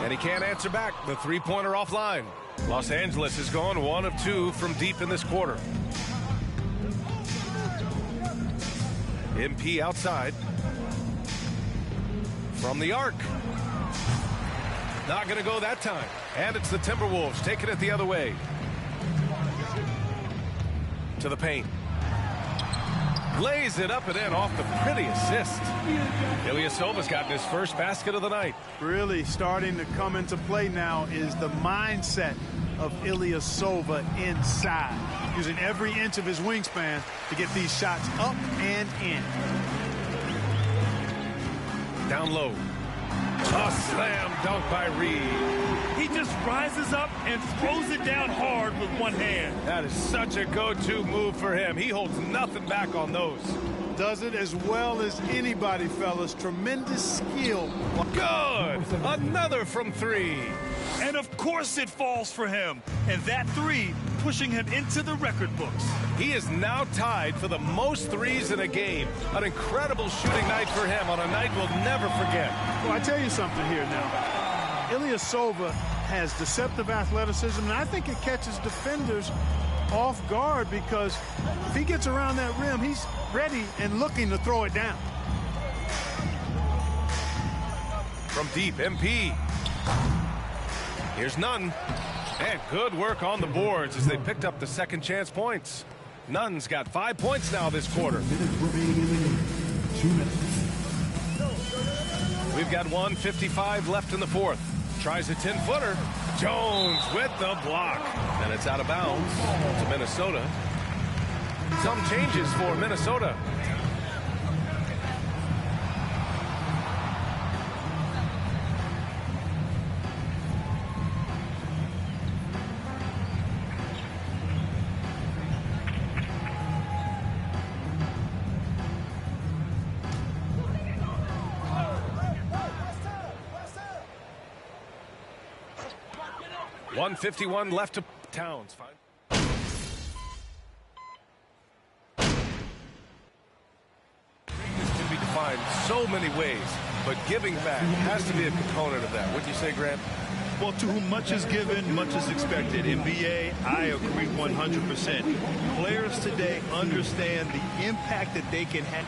And he can't answer back. The three-pointer offline. Los Angeles has gone 1 of 2 from deep in this quarter. MP outside. From the arc. Not going to go that time. And it's the Timberwolves taking it the other way. To the paint. Lays it up and in off the pretty assist. Ilyasova's gotten his first basket of the night. Really starting to come into play now is the mindset of Ilyasova inside. Using every inch of his wingspan to get these shots up and in. Down low. A slam dunk by Reed. He just rises up and throws it down hard with one hand. That is such a go-to move for him. He holds nothing back on those. Does it as well as anybody, fellas. Tremendous skill. Good. Another from 3. And of course it falls for him. And that 3 pushing him into the record books. He is now tied for the most threes in a game. An incredible shooting night for him on a night we'll never forget. Well, I tell you something here now. Ilyasova has deceptive athleticism, and I think it catches defenders off guard because if he gets around that rim, he's ready and looking to throw it down. From deep, MP. Here's Nunn. And good work on the boards as they picked up the second chance points. Nunn's got 5 points now this quarter. We've got 1:55 left in the fourth. Tries a 10-footer. Jones with the block. And it's out of bounds to Minnesota. Some changes for Minnesota. 1:51 left to Towns. Can be defined so many ways, but giving back has to be a component of that. Wouldn't you say, Grant? Well, to whom much is given, much is expected. NBA, I agree 100%. Players today understand the impact that they can have.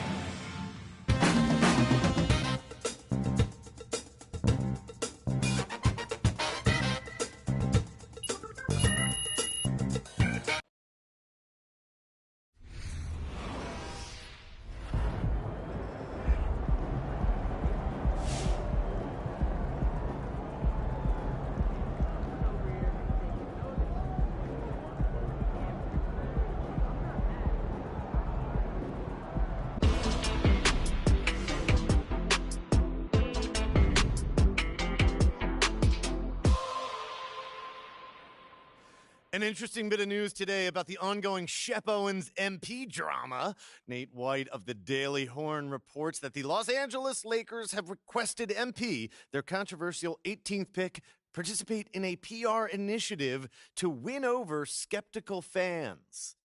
An interesting bit of news today about the ongoing Shep Owens MP drama. Nate White of the Daily Horn reports that the Los Angeles Lakers have requested MP, their controversial 18th pick, participate in a PR initiative to win over skeptical fans.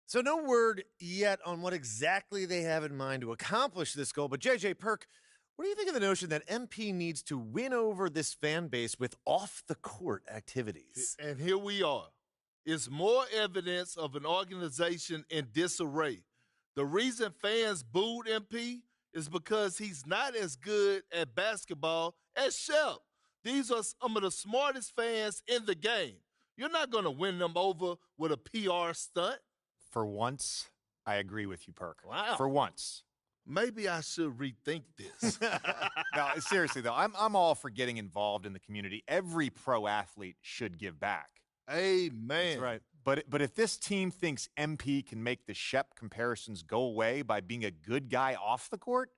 So no word yet on what exactly they have in mind to accomplish this goal, but JJ Perk, what do you think of the notion that MP needs to win over this fan base with off-the-court activities? And here we are. It's more evidence of an organization in disarray. The reason fans booed MP is because he's not as good at basketball as Shep. These are some of the smartest fans in the game. You're not going to win them over with a PR stunt. For once, I agree with you, Perk. Wow. For once. Maybe I should rethink this. No, seriously, though, I'm all for getting involved in the community. Every pro athlete should give back. Amen. That's right. But if this team thinks MP can make the Shep comparisons go away by being a good guy off the court,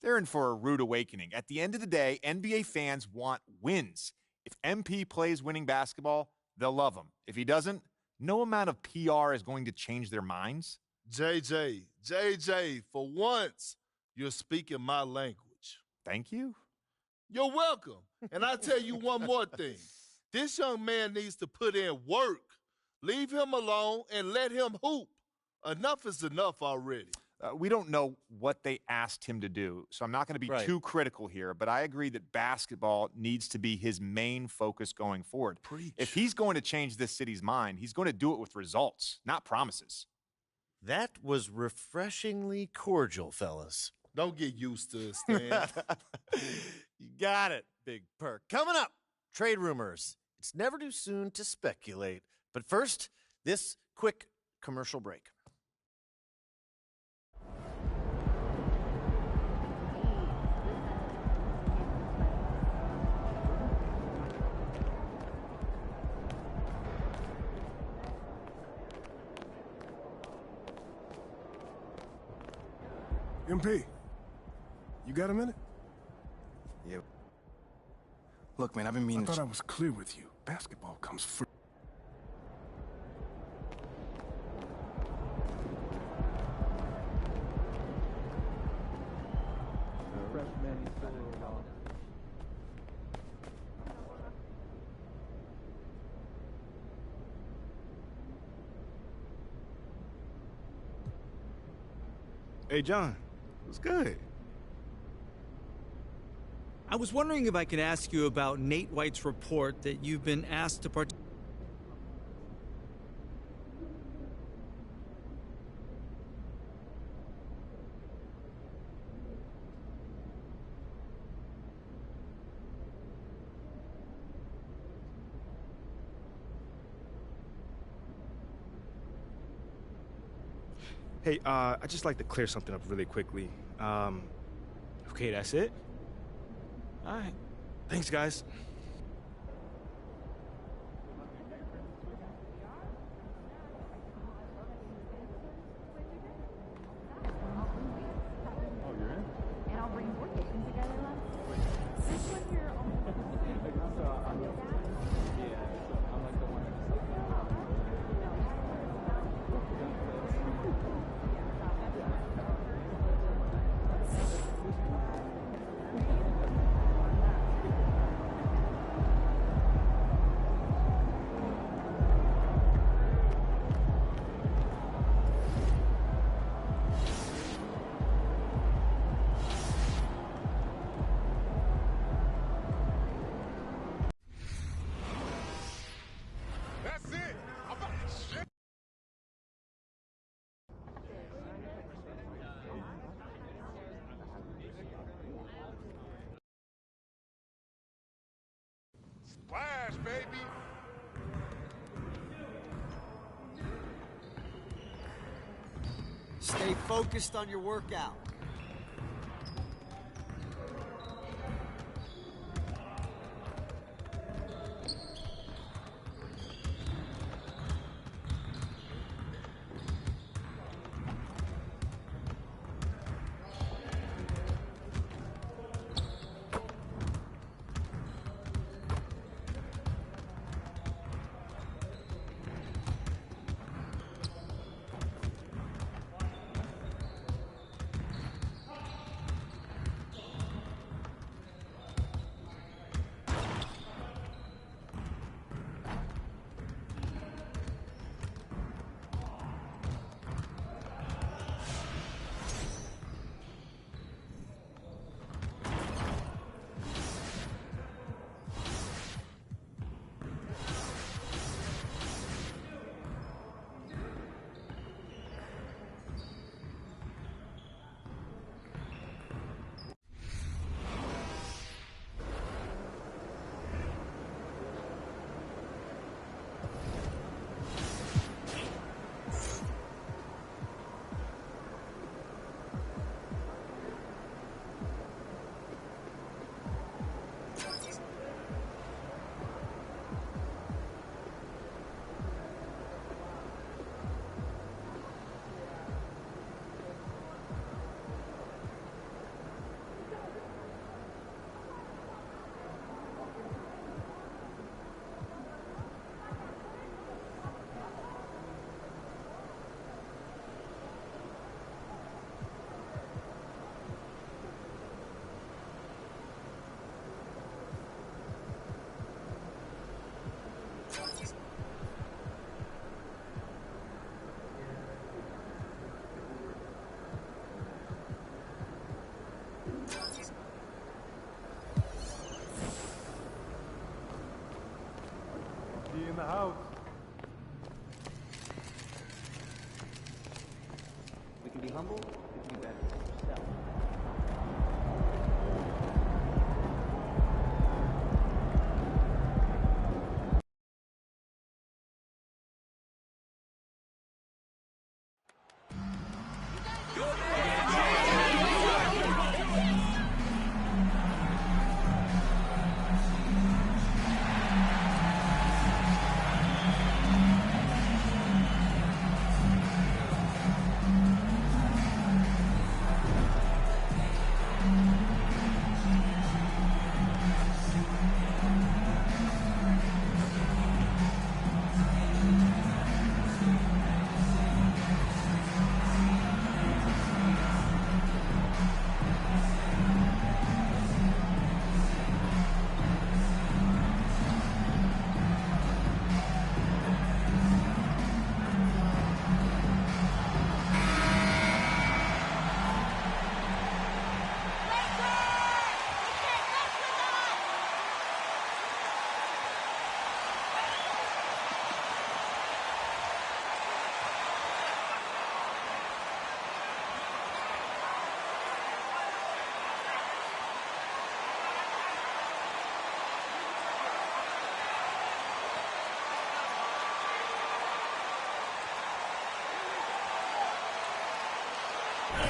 they're in for a rude awakening. At the end of the day, NBA fans want wins. If MP plays winning basketball, they'll love him. If he doesn't, no amount of PR is going to change their minds. JJ, for once, you're speaking my language. Thank you. You're welcome. And I'll tell you one more thing. This young man needs to put in work. Leave him alone and let him hoop. Enough is enough already. We don't know what they asked him to do, so I'm not going to be too critical here, but I agree that basketball needs to be his main focus going forward. Preach. If he's going to change this city's mind, he's going to do it with results, not promises. That was refreshingly cordial, fellas. Don't get used to it, Stan. You got it, Big Perk. Coming up, trade rumors. It's never too soon to speculate. But first, this quick commercial break. MP, you got a minute? Yeah. Look, man, I've been meaning I thought I was clear with you. Basketball comes first. Hey, John. What's good? I was wondering if I could ask you about Nate White's report that you've been asked to participate. Hey, I'd just like to clear something up really quickly. Okay, that's it? All right. Thanks, guys. Splash, baby. Stay focused on your workout. In the house. We can be humble, we can be better.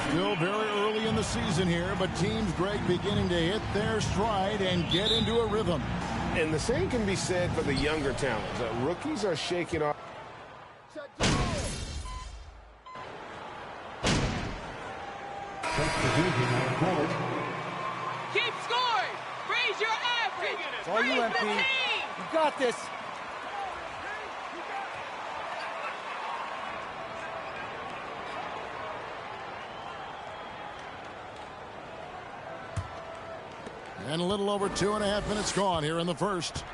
Still very early in the season here, but Teams Greg beginning to hit their stride and get into a rhythm. And the same can be said for the younger talents. Rookies are shaking off. Keep scoring! Raise your average! It's all you, MP. You got this. And a little over 2.5 minutes gone here in the first.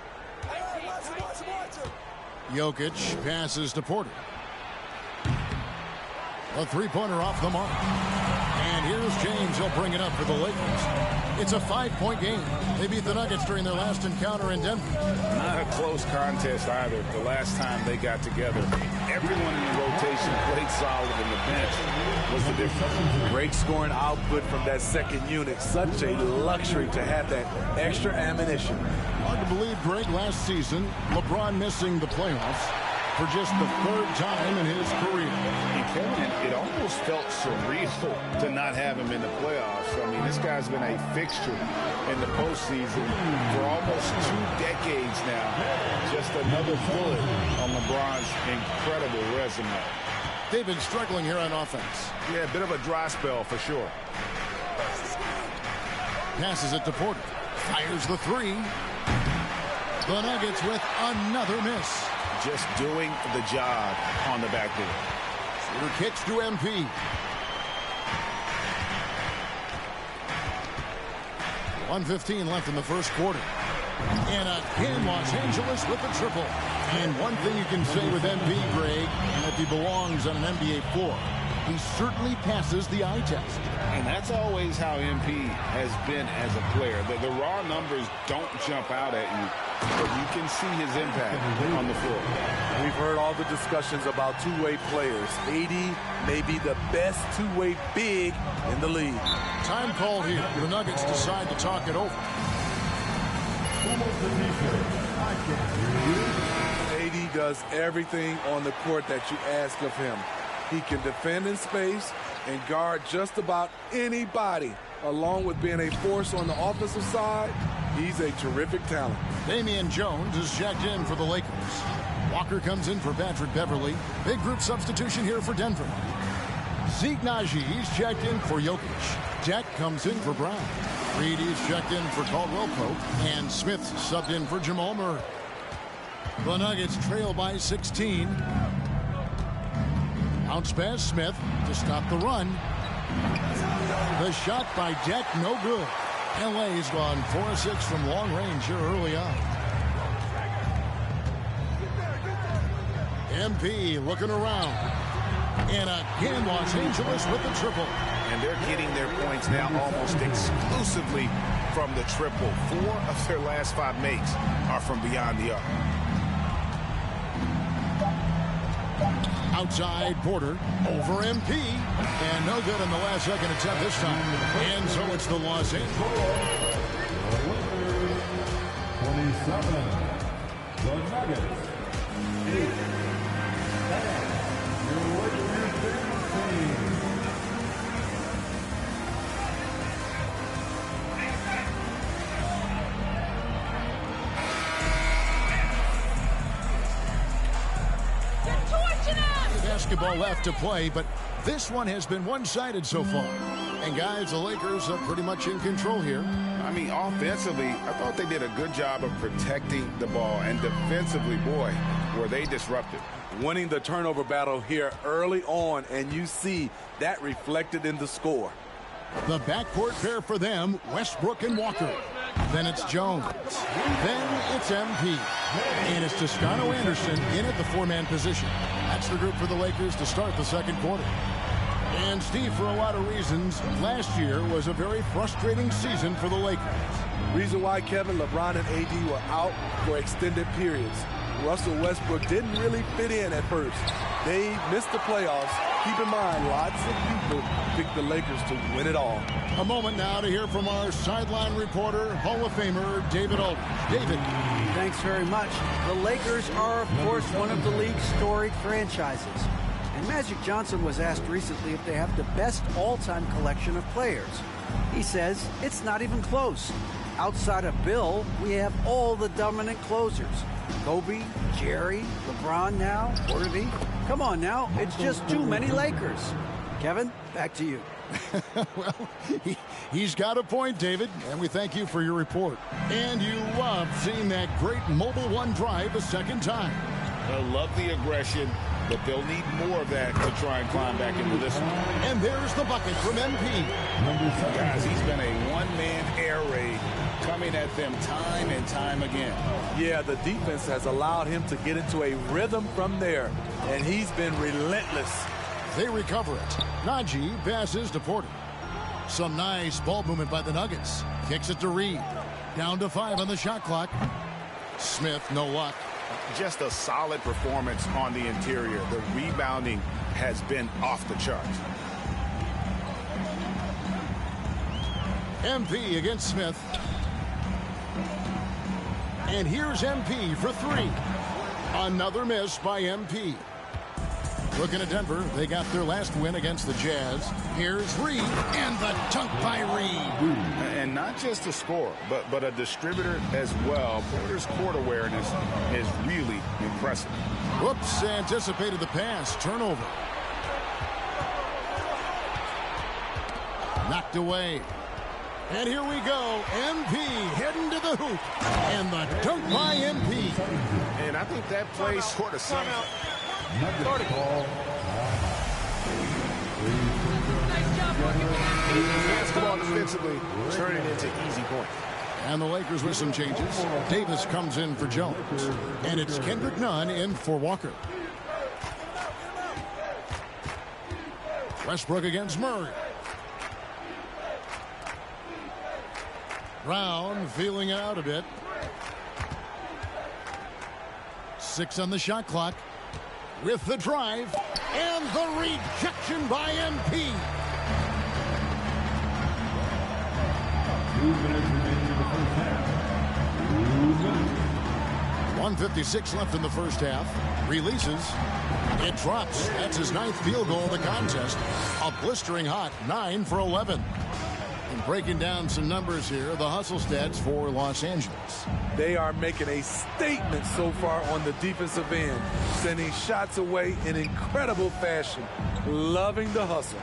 Jokic passes to Porter. A three-pointer off the mark. And Here's James. He'll bring it up for the Lakers. It's a 5-point game. They beat the Nuggets during their last encounter in Denver. Not a close contest either. The last time they got together, everyone in the rotation played solid, and the bench was the difference. Great scoring output from that second unit. Such a luxury to have that extra ammunition. Hard to believe, Greg, last season, LeBron missing the playoffs for just the third time in his career. It almost felt surreal to not have him in the playoffs. I mean, this guy's been a fixture in the postseason for almost 2 decades now. Just another bullet on LeBron's incredible resume. They've been struggling here on offense. Yeah, a bit of a dry spell for sure. Passes it to Porter. Fires the 3. The Nuggets with another miss. Just doing the job on the backboard. Shooter kicks to MP. .115 left in the first quarter. And again, Los Angeles with the triple. And one thing you can say with MP, Greg, if he belongs on an NBA floor, he certainly passes the eye test. And that's always how MP has been as a player. The raw numbers don't jump out at you, but you can see his impact on the floor. We've heard all the discussions about two-way players. AD may be the best two-way big in the league. Time called here. The Nuggets decide to talk it over. AD does everything on the court that you ask of him. He can defend in space and guard just about anybody. Along with being a force on the offensive side, he's a terrific talent. Damian Jones is checked in for the Lakers. Walker comes in for Patrick Beverly. Big group substitution here for Denver. Zeke Najee's checked in for Jokic. Jack comes in for Brown. Reed is checked in for Caldwell Pope. And Smith subbed in for Jamal Murray. The Nuggets trail by 16. Bounce pass Smith to stop the run. The shot by Deck, no good. LA's gone 4-6 from long range here early on. MP looking around. And again, Los Angeles with the triple. And they're getting their points now almost exclusively from the triple. 4 of their last 5 makes are from beyond the arc. Outside Porter over MP, and no good on the last second attempt this time. And so it's the Los Angeles. 27. The Nuggets. 8. Your Lakers team. Basketball left to play, but this one has been one-sided so far. And guys, the Lakers are pretty much in control here. I mean, offensively, I thought they did a good job of protecting the ball, and defensively, boy, were they disruptive. Winning the turnover battle here early on, and you see that reflected in the score. The backcourt pair for them, Westbrook and Walker. Then it's Jones. Then it's MP. And it's Toscano Anderson in at the 4-man position. That's the group for the Lakers to start the second quarter. And Steve, for a lot of reasons, last year was a very frustrating season for the Lakers. Reason why, Kevin, LeBron and AD were out for extended periods. Russell Westbrook didn't really fit in at first. They missed the playoffs. Keep in mind, lots of people picked the Lakers to win it all. A moment now to hear from our sideline reporter, Hall of Famer David Aldridge. David. Thanks very much. The Lakers are, of course, one of the league's storied franchises. And Magic Johnson was asked recently if they have the best all-time collection of players. He says it's not even close. Outside of Bill, we have all the dominant closers. Kobe, Jerry, LeBron now, Worthy. Come on now, it's just too many Lakers. Kevin, back to you. Well, he's got a point, David, and we thank you for your report. And you love seeing that great Mobile One drive a second time. I love the aggression, but they'll need more of that to try and climb back into this one. And there's the bucket from MP. Guys, he's been a one-man air raid coming at them time and time again. Yeah, the defense has allowed him to get into a rhythm from there, and he's been relentless. They recover it. Najee passes to Porter. Some nice ball movement by the Nuggets. Kicks it to Reed. Down to 5 on the shot clock. Smith, no luck. Just a solid performance on the interior. The rebounding has been off the charts. MP against Smith. And here's MP for 3. Another miss by MP. Looking at Denver, they got their last win against the Jazz. Here's Reed, and the dunk by Reed. And not just a scorer, but a distributor as well. Porter's court awareness is really impressive. Whoops, anticipated the pass. Turnover. Knocked away. And here we go. MP heading to the hoop. And the dunk by MP. And I think that play sort of sums up. Basketball defensively turning into easy points. And the Lakers with some changes. Davis comes in for Jones. And it's Kendrick Nunn in for Walker. Westbrook against Murray. Brown feeling it out a bit. 6 on the shot clock. With the drive and the rejection by MP. 1:56 left in the first half. Releases. It drops. That's his 9th field goal of the contest. A blistering hot 9 for 11. And breaking down some numbers here, the hustle stats for Los Angeles. They are making a statement so far on the defensive end, sending shots away in incredible fashion. Loving the hustle.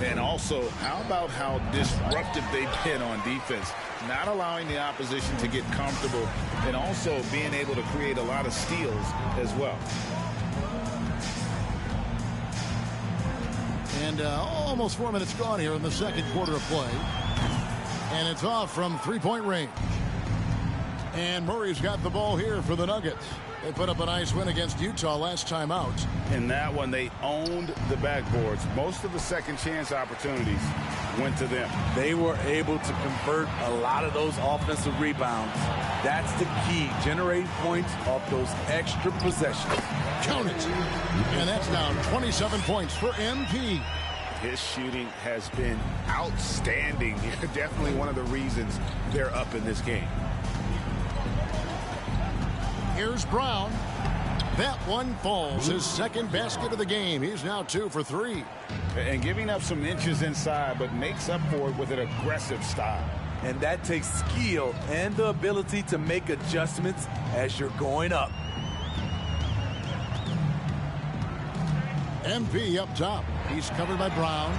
And also, how about how disruptive they've been on defense? Not allowing the opposition to get comfortable and also being able to create a lot of steals as well. And almost 4 minutes gone here in the second quarter of play. And it's off from three-point range. And Murray's got the ball here for the Nuggets. They put up a nice win against Utah last time out. In that one, they owned the backboards. Most of the second chance opportunities went to them. They were able to convert a lot of those offensive rebounds. That's the key, generating points off those extra possessions. Count it. And that's now 27 points for MP. His shooting has been outstanding. Definitely one of the reasons they're up in this game. Here's Brown. That one falls. His second basket of the game. He's now 2 for 3. And giving up some inches inside, but makes up for it with an aggressive style. And that takes skill and the ability to make adjustments as you're going up. MP up top. He's covered by Brown.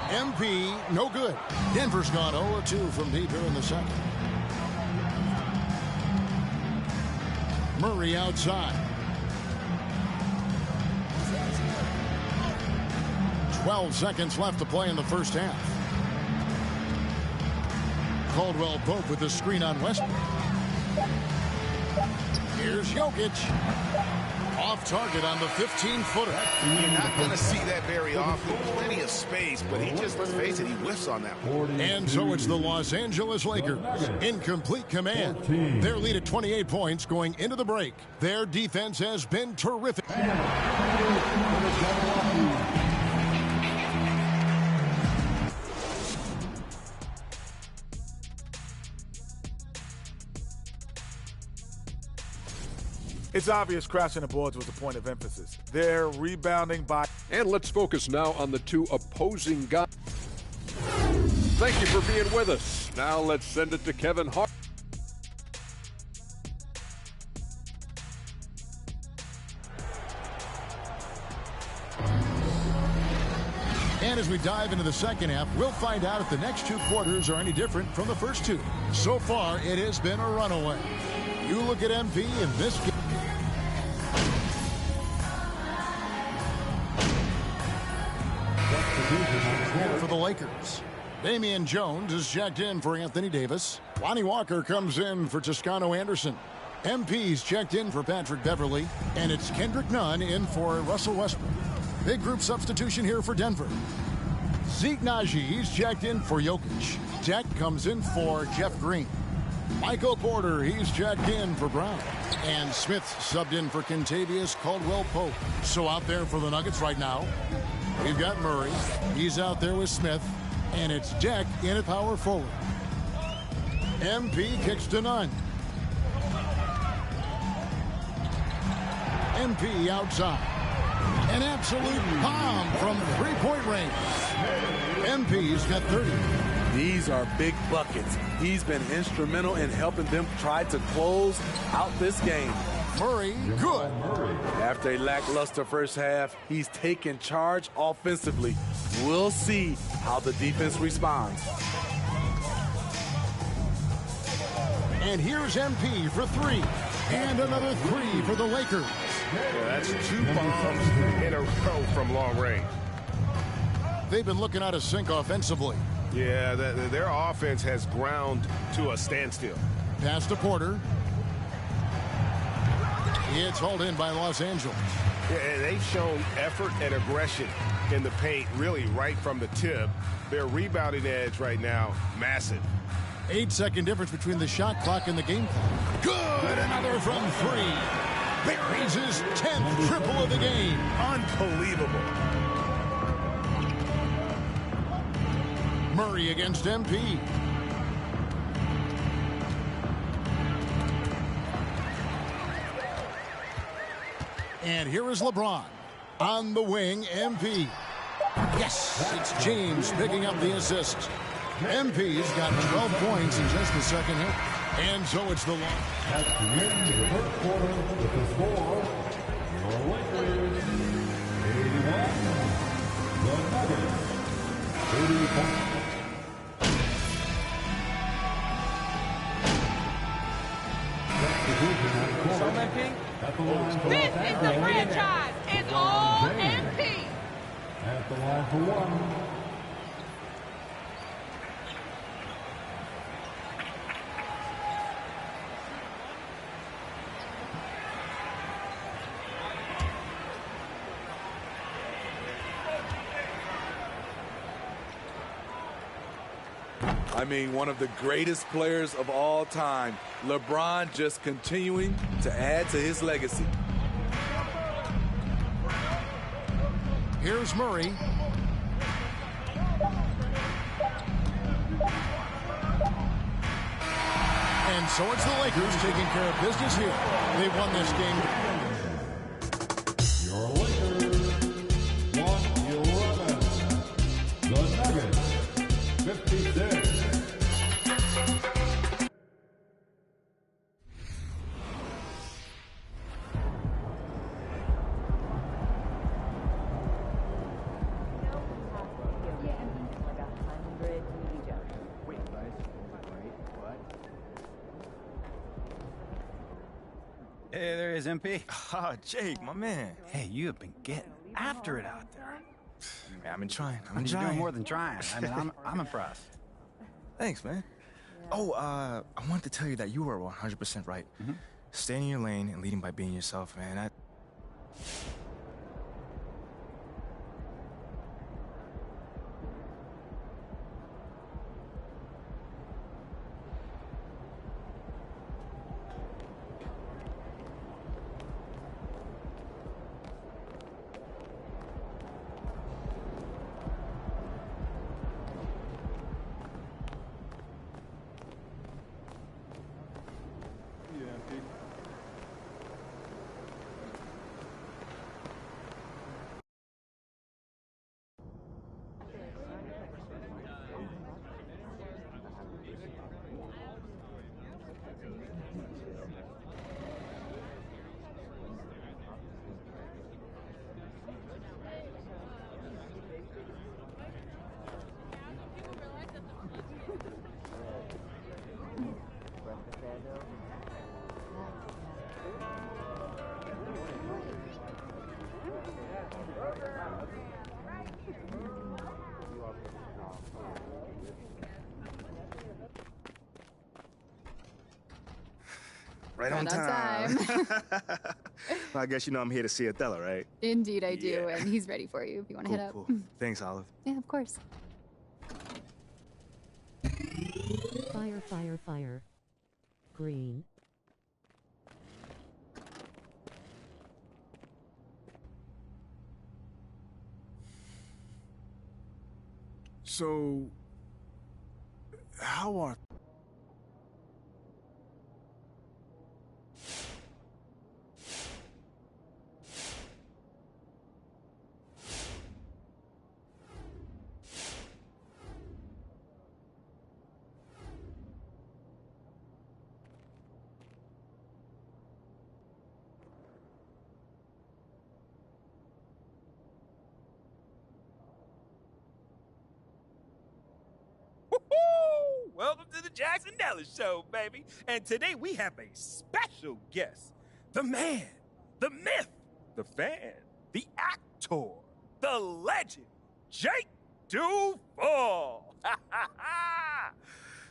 MP, no good. Denver's gone 0-2 from deep here in the second. Murray outside. 12 seconds left to play in the first half. Caldwell Pope with the screen on Westbrook. Here's Jokic. Off target on the 15-footer. You're not going to see that very often. Plenty of space, but he just, let's face it, he whiffs on that one. And so it's the Los Angeles Lakers in complete command. Their lead at 28 points going into the break. Their defense has been terrific. It's obvious crashing the boards was a point of emphasis. They're rebounding by... And let's focus now on the two opposing guys. Thank you for being with us. Now let's send it to Kevin Hart. And as we dive into the second half, we'll find out if the next 2 quarters are any different from the first 2. So far, it has been a runaway. You look at MP in this game. For the Lakers, Damian Jones is checked in for Anthony Davis. Lonnie Walker comes in for Toscano Anderson. MP's checked in for Patrick Beverly. And it's Kendrick Nunn in for Russell Westbrook. Big group substitution here for Denver. Zeke Naji, he's checked in for Jokic. Deck comes in for Jeff Green. Michael Porter, he's checked in for Brown. And Smith subbed in for Kentavious Caldwell-Pope. So out there for the Nuggets right now, we've got Murray. He's out there with Smith. And it's Deck in at power forward. MP kicks to none. MP outside. An absolute bomb from three-point range. MP's got 30. These are big buckets. He's been instrumental in helping them try to close out this game. Murray, good. After a lackluster first half, he's taken charge offensively. We'll see how the defense responds. And here's MP for three. And another three for the Lakers. Yeah, that's 2 bombs in a row from long range. They've been looking out of sync offensively. Yeah, their offense has ground to a standstill. Pass to Porter. It's hauled in by Los Angeles. Yeah, they've shown effort and aggression in the paint, really right from the tip. Their rebounding edge right now, massive. 8-second difference between the shot clock and the game clock. Good, another from three. Buries his 10th triple of the game. Unbelievable. Murray against MP. And here is LeBron. On the wing, MP. Yes, it's James picking up the assist. MP's got 12 points in just the second half. And so it's the long. At the end of the first quarter, with the score, your Lakers 81, the Nuggets 85. This is the franchise. It's all MP. At the line for one. I mean, one of the greatest players of all time. LeBron just continuing to add to his legacy. Here's Murray. And so it's the Lakers taking care of business here. They won this game. Your Lakers 111. The Nuggets 56. Hey, there is MP. Ah, Jake, my man. Hey, you have been getting after it out there. Yeah, I've been trying. You're doing more than trying. I mean, I'm impressed. Thanks, man. Oh, I wanted to tell you that you were 100% right. Staying in your lane and leading by being yourself, man. Right on time. Well, I guess you know I'm here to see Othello, right? Indeed, I do, and he's ready for you if you want to head up. Cool. Thanks, Olive. Yeah, of course. Fire, fire, fire. Green. So, how are... Welcome to the Jackson Ellis Show, baby. And today we have a special guest. The man, the myth, the fan, the actor, the legend, Jake Duval.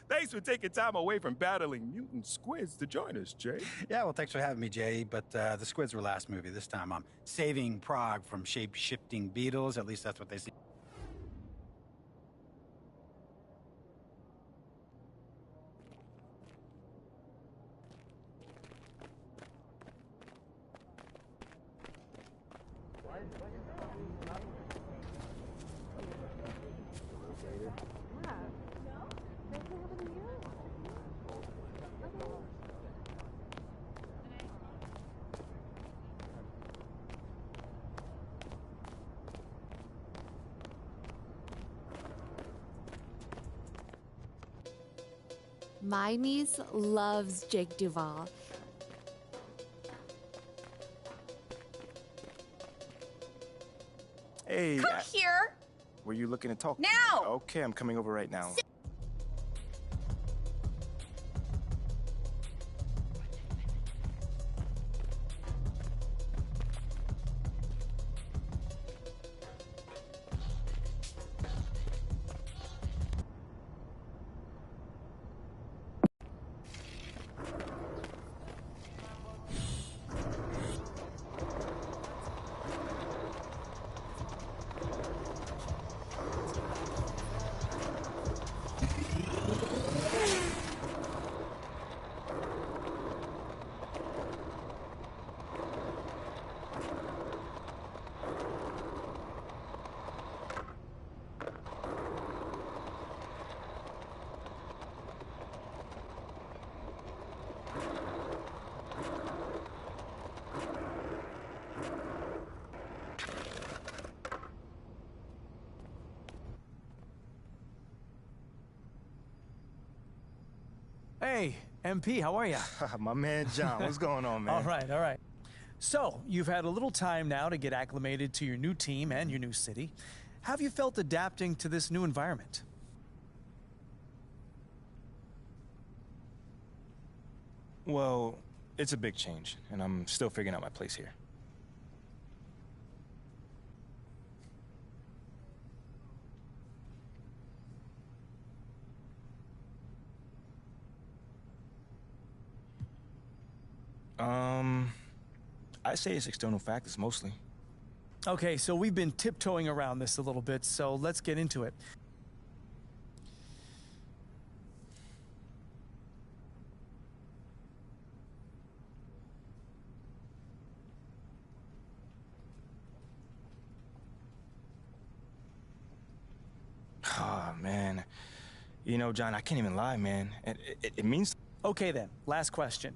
Thanks for taking time away from battling mutant squids to join us, Jay. Yeah, well, thanks for having me, Jay. But the squids were last movie. This time I'm saving Prague from shape-shifting beetles. At least that's what they say. My niece loves Jake Duval. Hey. Come here! Were you looking to talk? Now! Okay, I'm coming over right now. Hey, MP, how are you? My man John, what's going on, man? All right, all right. So, you've had a little time now to get acclimated to your new team and your new city. How have you felt adapting to this new environment? Well, it's a big change, and I'm still figuring out my place here. I'd say it's external factors mostly. Okay, so we've been tiptoeing around this a little bit, so let's get into it. Oh, man. You know, John, I can't even lie, man. It means... Okay, then. Last question.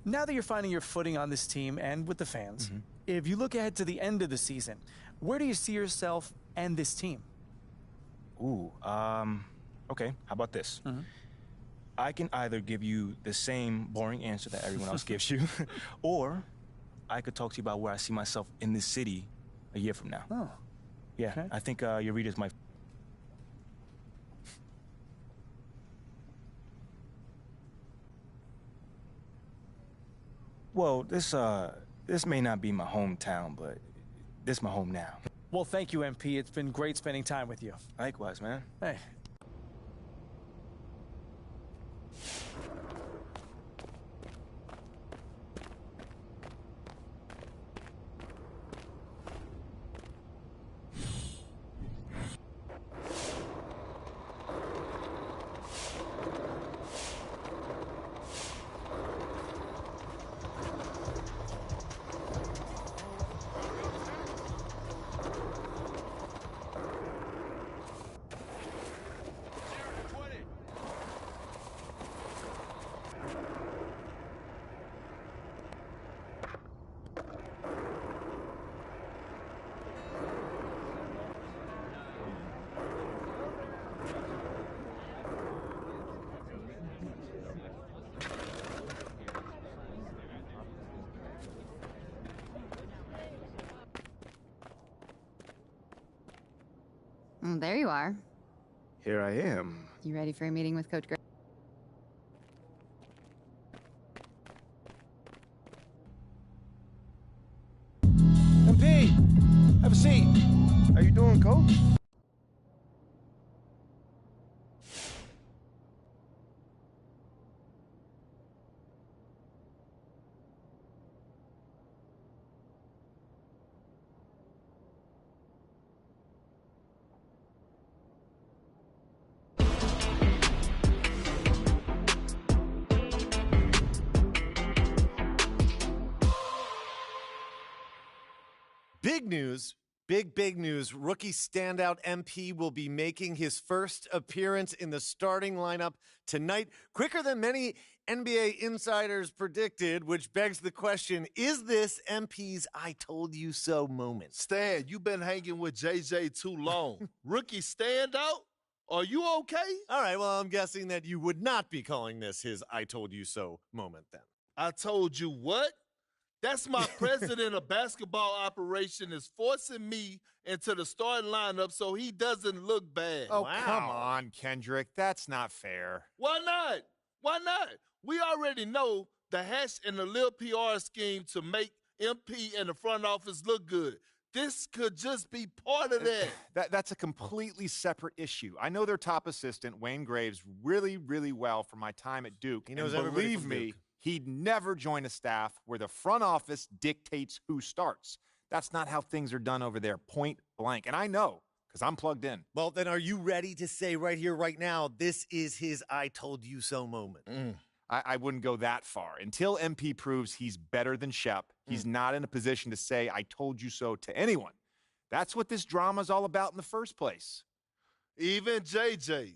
Now that you're finding your footing on this team and with the fans, if you look ahead to the end of the season, where do you see yourself and this team? Ooh, okay, how about this? I can either give you the same boring answer that everyone else gives you, or I could talk to you about where I see myself in this city a year from now. Oh. Yeah, Okay. I think your readers might... Well, this may not be my hometown, but this is my home now. Well, thank you, MP. It's been great spending time with you. Likewise, man. Hey. There you are. Here I am. You ready for a meeting with Coach Gray? MP, have a seat. How you doing, Coach? Big news, big news. Rookie standout MP will be making his first appearance in the starting lineup tonight, quicker than many NBA insiders predicted, which begs the question, is this MP's I told you so moment? Stan, you've been hanging with JJ too long. Rookie standout? Are you okay? All right, well, I'm guessing that you would not be calling this his I told you so moment then. I told you what? That's my president of basketball operation is forcing me into the starting lineup so he doesn't look bad. Oh, come on, Kendrick. That's not fair. Why not? Why not? We already know the hash and the little PR scheme to make MP and the front office look good. This could just be part of that. That's a completely separate issue. I know their top assistant, Wayne Graves, really well from my time at Duke. He knows and everybody believe from me, Duke. He'd never join a staff where the front office dictates who starts. That's not how things are done over there, point blank. And I know, because I'm plugged in. Well, then are you ready to say right here, right now, this is his I told you so moment? I wouldn't go that far. Until MP proves he's better than Shep, he's not in a position to say, I told you so to anyone. That's what this drama's all about in the first place. Even JJ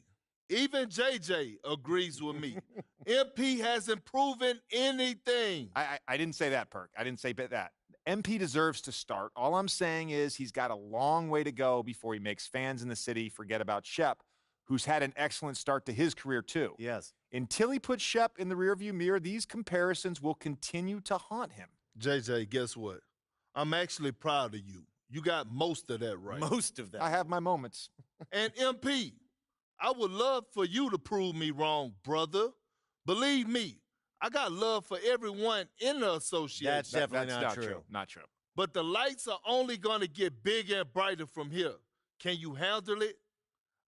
agrees with me. MP hasn't proven anything. I didn't say that, Perk. I didn't say that. MP deserves to start. All I'm saying is he's got a long way to go before he makes fans in the city forget about Shep, who's had an excellent start to his career too. Yes. Until he puts Shep in the rearview mirror, these comparisons will continue to haunt him. JJ, guess what? I'm actually proud of you. You got most of that right. Most of that. I have my moments. And MP, I would love for you to prove me wrong, brother. Believe me, I got love for everyone in the association. That's definitely not true. Not true. But the lights are only going to get bigger and brighter from here. Can you handle it?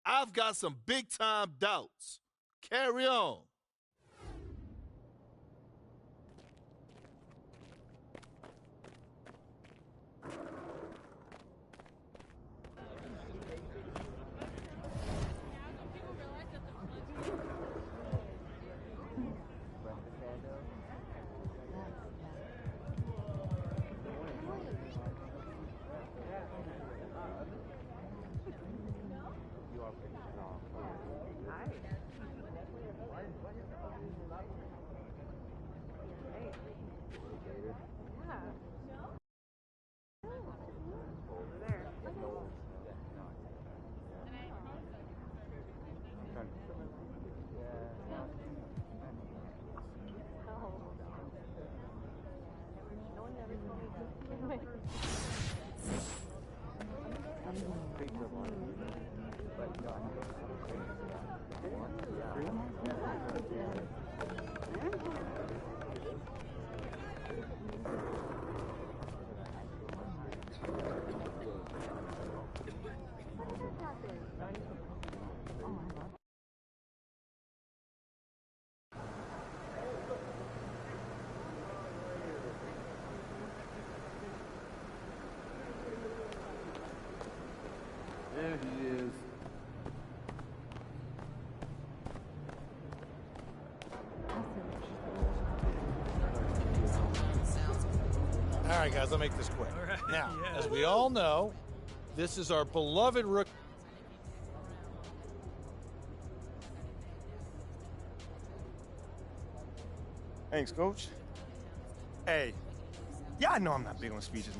I've got some big-time doubts. Carry on. There he is. All right, guys, I'll make this quick. Now, as we all know, this is our beloved rookie. Thanks, Coach. Hey, yeah, I know I'm not big on speeches.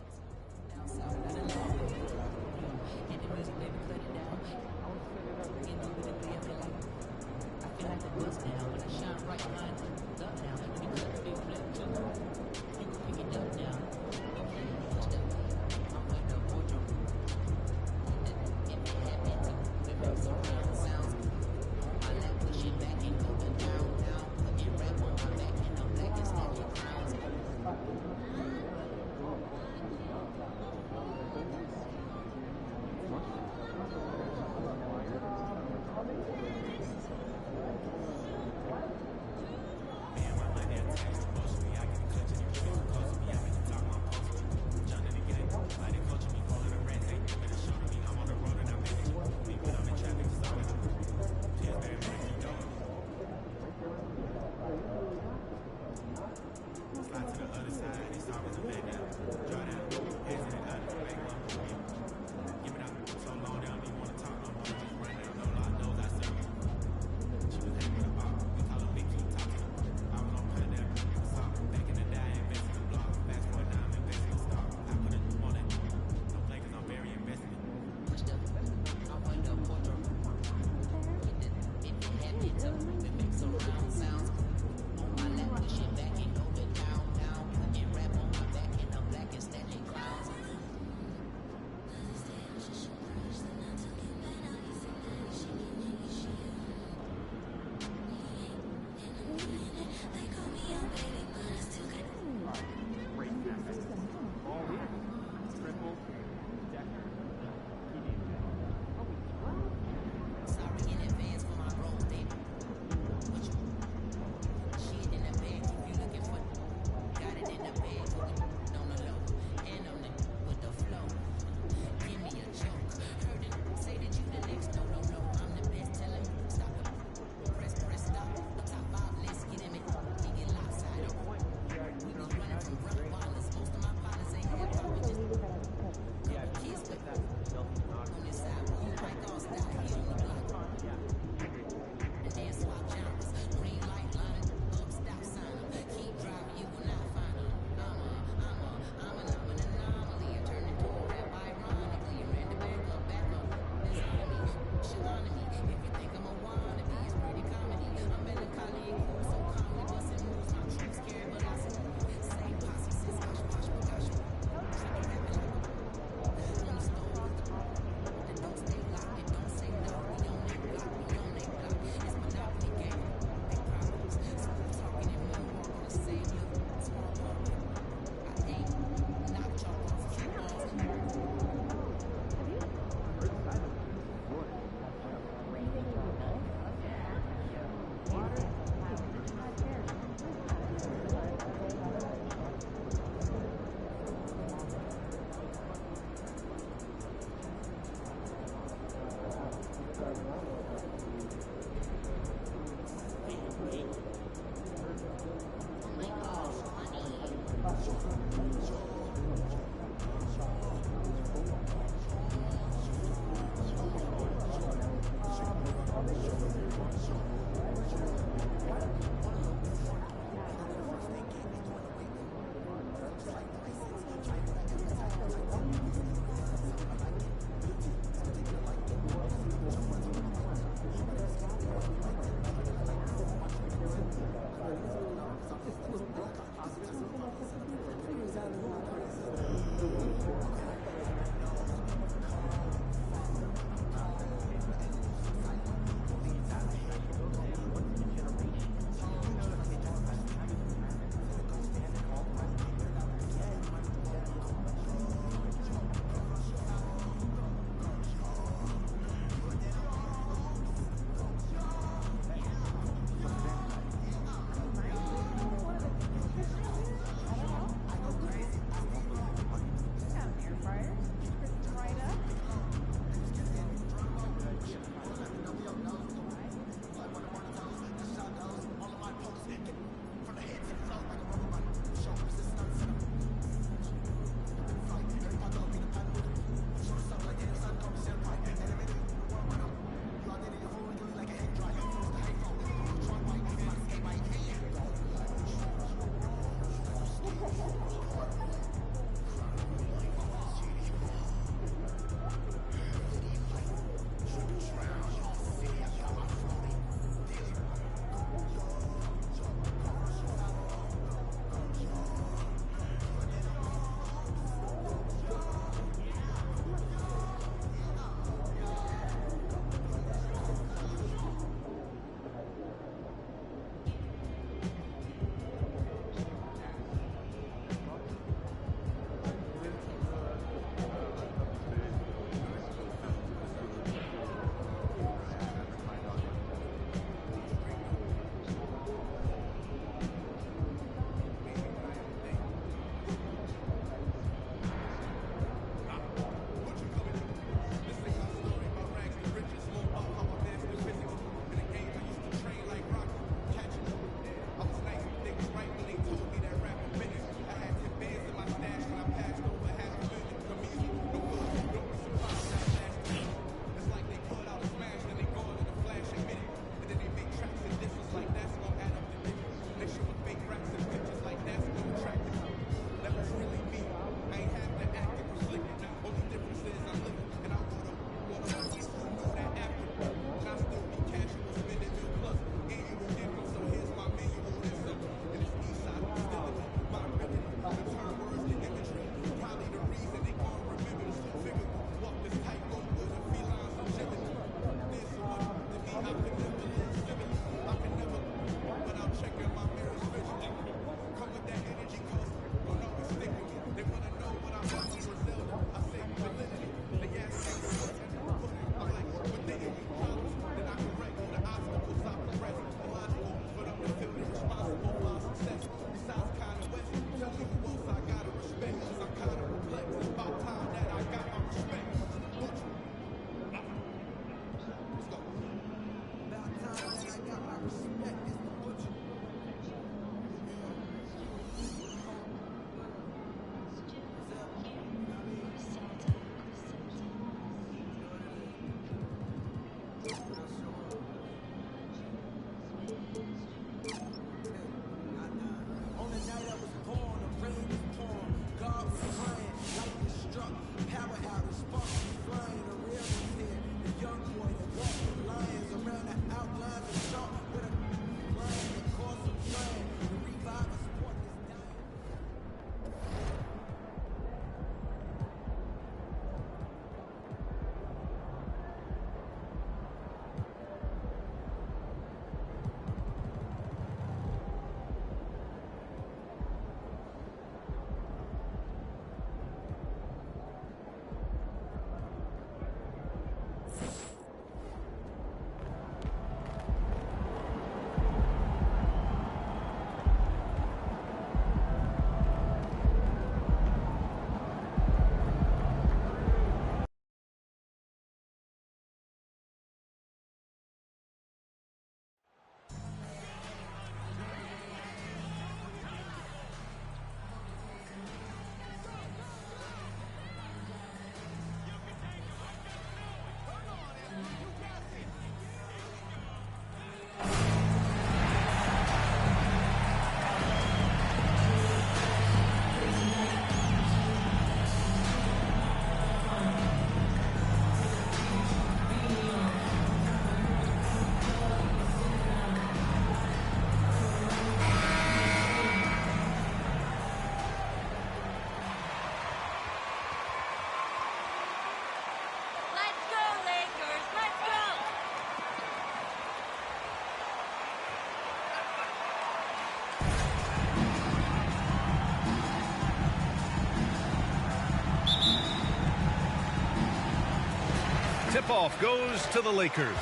Tip-off goes to the Lakers.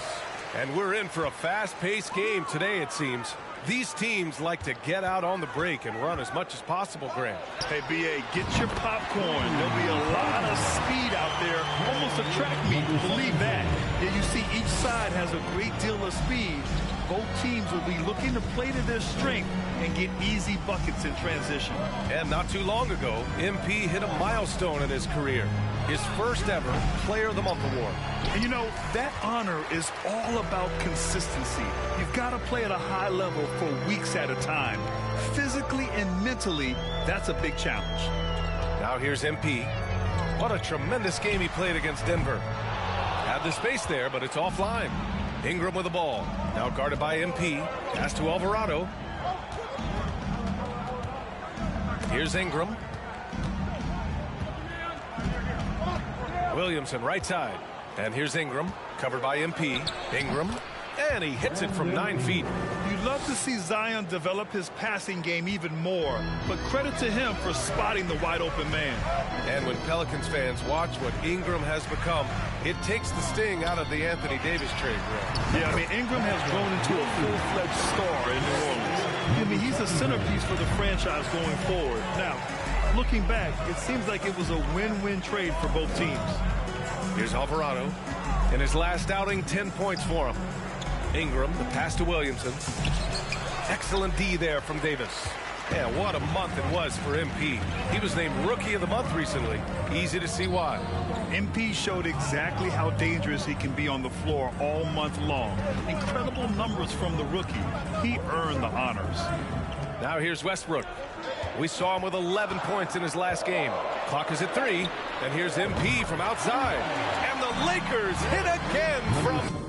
And we're in for a fast-paced game today, it seems. These teams like to get out on the break and run as much as possible, Grant. Hey, B.A., get your popcorn. There'll be a lot of speed out there, almost a track meet. Believe that. Yeah, you see each side has a great deal of speed. Both teams will be looking to play to their strength and get easy buckets in transition. And not too long ago, MP hit a milestone in his career. His first ever Player of the Month award. And you know, that honor is all about consistency. You've got to play at a high level for weeks at a time. Physically and mentally, that's a big challenge. Now here's MP. What a tremendous game he played against Denver. Had the space there, but it's offline. Ingram with the ball. Now guarded by MP. Pass to Alvarado. Here's Ingram. Williamson right side. And here's Ingram. Covered by MP. Ingram. And he hits it from 9 feet. You'd love to see Zion develop his passing game even more, but credit to him for spotting the wide open man. And when Pelicans fans watch what Ingram has become, it takes the sting out of the Anthony Davis trade. Yeah, I mean, Ingram has grown into a full-fledged star in New Orleans. I mean, he's a centerpiece for the franchise going forward. Now, looking back, it seems like it was a win-win trade for both teams. Here's Alvarado. In his last outing, 10 points for him. Ingram, the pass to Williamson. Excellent D there from Davis. Yeah, what a month it was for MP. He was named Rookie of the Month recently. Easy to see why. MP showed exactly how dangerous he can be on the floor all month long. Incredible numbers from the rookie. He earned the honors. Now here's Westbrook. We saw him with 11 points in his last game. Clock is at 3. And here's MP from outside. And the Lakers hit again from...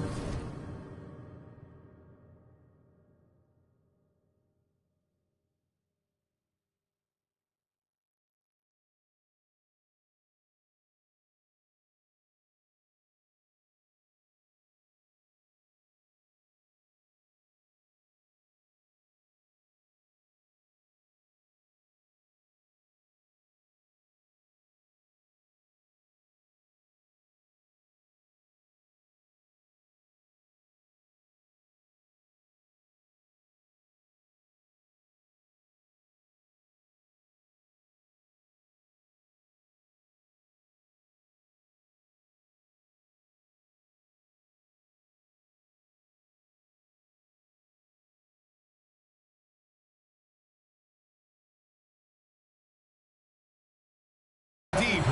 Deep.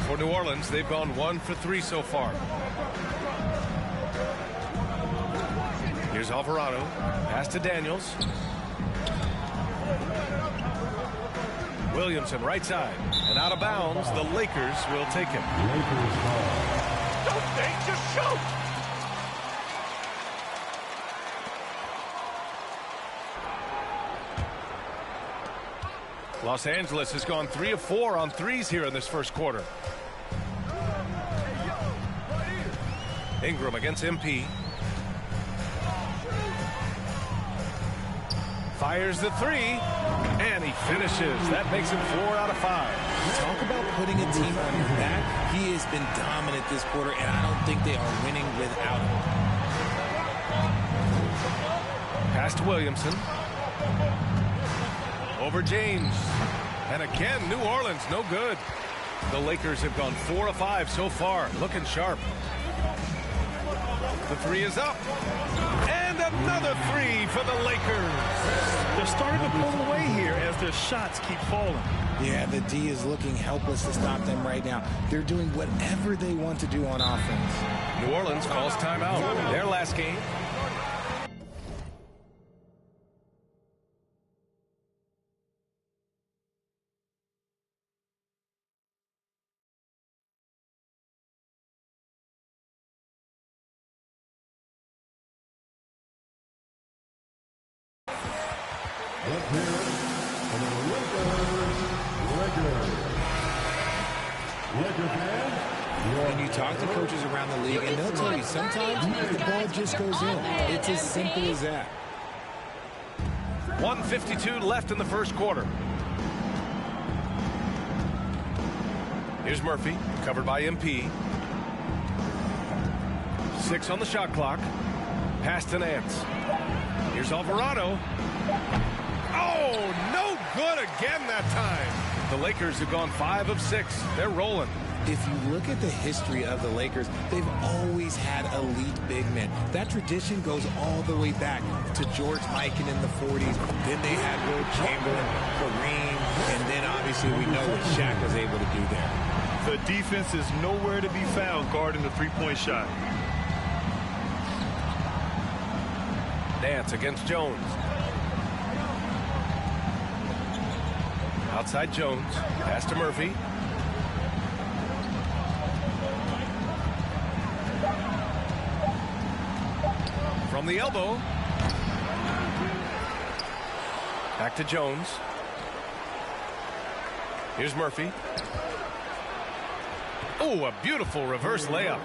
For New Orleans, they've gone 1 for 3 so far. Here's Alvarado. Pass to Daniels. Williamson right side. And out of bounds, the Lakers will take it. Don't think, just shoot! Los Angeles has gone 3 of 4 on threes here in this first quarter. Ingram against MP. Fires the 3, and he finishes. That makes him 4 out of 5. Talk about putting a team on your back. He has been dominant this quarter, and I don't think they are winning without him. Pass to Williamson. Over James. And again, New Orleans, no good. The Lakers have gone 4 of 5 so far, looking sharp. The 3 is up. And another 3 for the Lakers. They're starting to pull away here as their shots keep falling. Yeah, the D is looking helpless to stop them right now. They're doing whatever they want to do on offense. New Orleans calls timeout. Their last game. When you talk to coaches around the league, and they'll tell you sometimes the ball just goes in. It's as simple as that. 1:52 left in the first quarter. Here's Murphy, covered by MP. 6 on the shot clock. Pass to Nance. Here's Alvarado. Oh, no good again that time. The Lakers have gone 5 of 6. They're rolling. If you look at the history of the Lakers, they've always had elite big men. That tradition goes all the way back to George Mikan in the 40s. Then they had Will Chamberlain, Kareem, and then obviously we know what Shaq was able to do there. The defense is nowhere to be found guarding the three-point shot. Nance against Jones. Outside Jones. Pass to Murphy. From the elbow. Back to Jones. Here's Murphy. Oh, a beautiful reverse layup.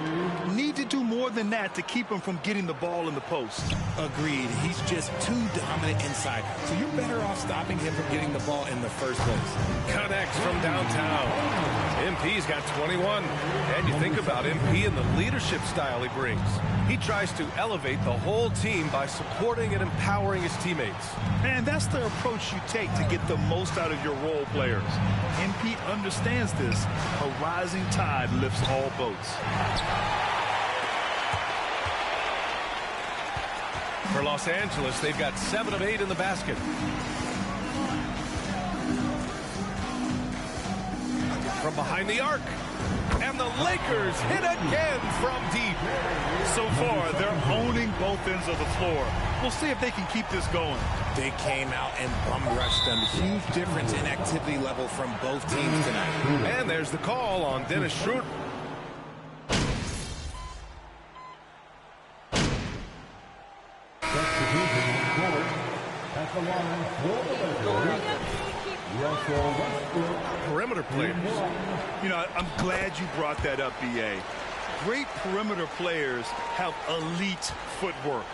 Need to do more than that to keep him from getting the ball in the post. Agreed. He's just too dominant inside. So you're better off stopping him from getting the ball in the first place. Connects from downtown. MP's got 21. And you think about MP and the leadership style he brings. He tries to elevate the whole team by supporting and empowering his teammates. And that's the approach you take to get the most out of your role players. MP understands this. A rising tide lifts all boats. For Los Angeles, they've got 7 of 8 in the basket. From behind the arc. And the Lakers hit again from deep. So far, they're owning both ends of the floor. We'll see if they can keep this going. They came out and bum rushed them. Huge difference in activity level from both teams tonight. And there's the call on Dennis Schroeder. At the line for the Lakers, Russell Westbrook. Perimeter players. You know, I'm glad you brought that up, B.A. Great perimeter players have elite footwork.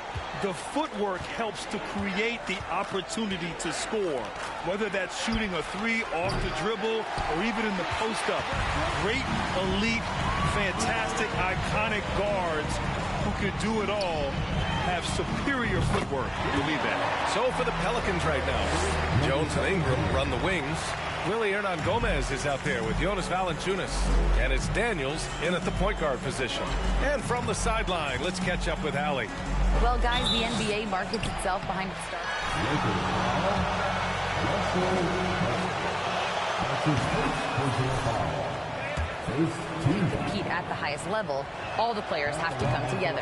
The footwork helps to create the opportunity to score, whether that's shooting a 3 off the dribble or even in the post-up. Great, elite, fantastic, iconic guards who could do it all have superior footwork. Believe that. So for the Pelicans right now, Jones and Ingram run the wings. Willie Hernangomez is out there with Jonas Valanciunas. And it's Daniels in at the point guard position. And from the sideline, let's catch up with Allie. Well, guys, the NBA markets itself behind its compete at the highest level, all the players have to come together.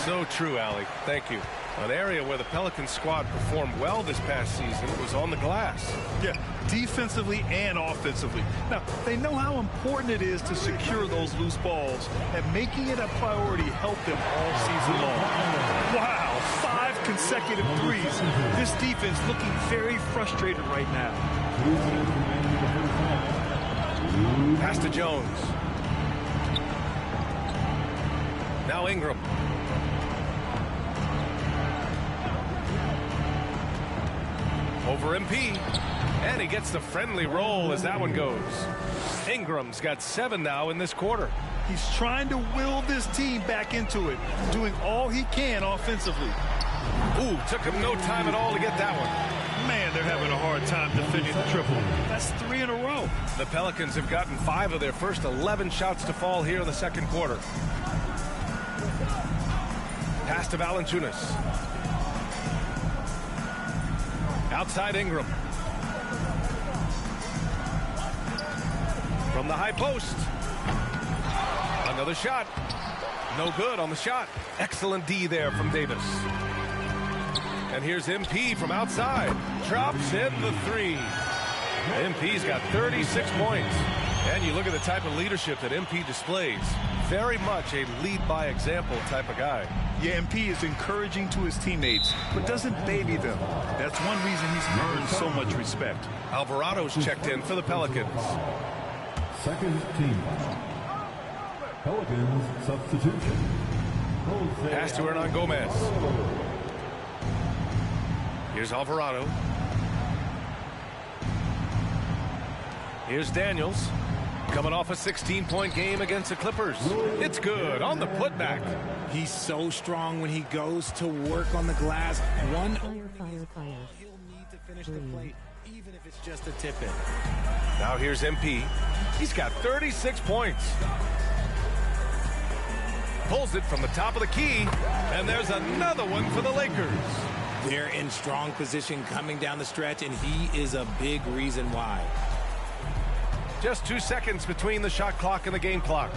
So true, Allie. Thank you. An area where the Pelicans squad performed well this past season was on the glass. Yeah, defensively and offensively. Now, they know how important it is to secure those loose balls, and making it a priority helped them all season long. Wow, 5 consecutive threes. This defense looking very frustrated right now. Pass to Jones. Now Ingram. Over MP, and he gets the friendly roll as that one goes. Ingram's got 7 now in this quarter. He's trying to will this team back into it, doing all he can offensively. Ooh, took him no time at all to get that one. Man, they're having a hard time defending the triple. That's 3 in a row. The Pelicans have gotten 5 of their first 11 shots to fall here in the second quarter. Pass to Valanciunas. Outside Ingram. From the high post. Another shot. No good on the shot. Excellent D there from Davis. And here's MP from outside. Drops in the 3. MP's got 36 points. And you look at the type of leadership that MP displays. Very much a lead by example type of guy. Yeah, MP is encouraging to his teammates, but doesn't baby them. That's one reason he's earned so much respect. Alvarado's checked in for the Pelicans. Second team. Pelicans substitution. Pass to Hernan Gomez. Here's Alvarado. Here's Daniels. Coming off a 16-point game against the Clippers. It's good on the putback. He's so strong when he goes to work on the glass. One Fire. he'll need to finish the plate, even if it's just a tip-in. Now here's MP. He's got 36 points. Pulls it from the top of the key, and there's another one for the Lakers. They're in strong position coming down the stretch, and he is a big reason why. Just 2 seconds between the shot clock and the game clock.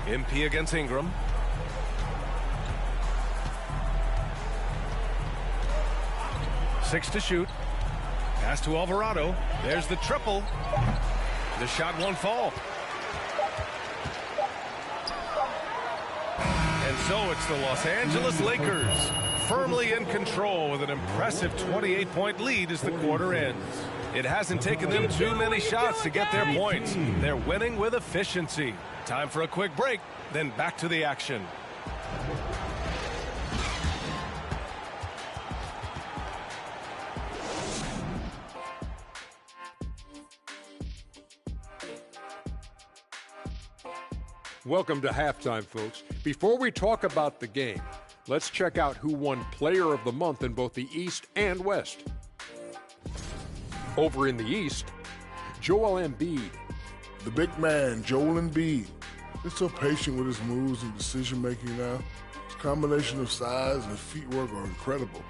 MP against Ingram. Six to shoot. Pass to Alvarado. There's the triple. The shot won't fall. And so it's the Los Angeles Lakers firmly in control with an impressive 28-point lead as the quarter ends. It hasn't taken them too many shots to get their points. They're winning with efficiency. Time for a quick break, then back to the action. Welcome to halftime, folks. Before we talk about the game, let's check out who won Player of the Month in both the East and West. Over in the East, Joel Embiid. The big man, Joel Embiid. He's so patient with his moves and decision-making now. His combination of size and feet work are incredible.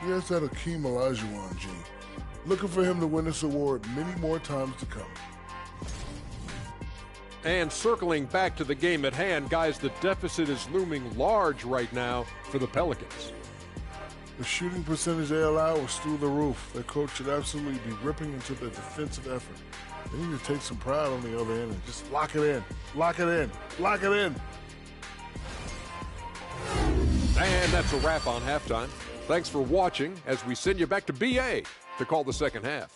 He has that Hakeem Olajuwon gene. Looking for him to win this award many more times to come. And circling back to the game at hand, guys, the deficit is looming large right now for the Pelicans. The shooting percentage they allow was through the roof. Their coach should absolutely be ripping into their defensive effort. They need to take some pride on the other end and just lock it in. Lock it in. Lock it in. And that's a wrap on halftime. Thanks for watching as we send you back to BA to call the second half.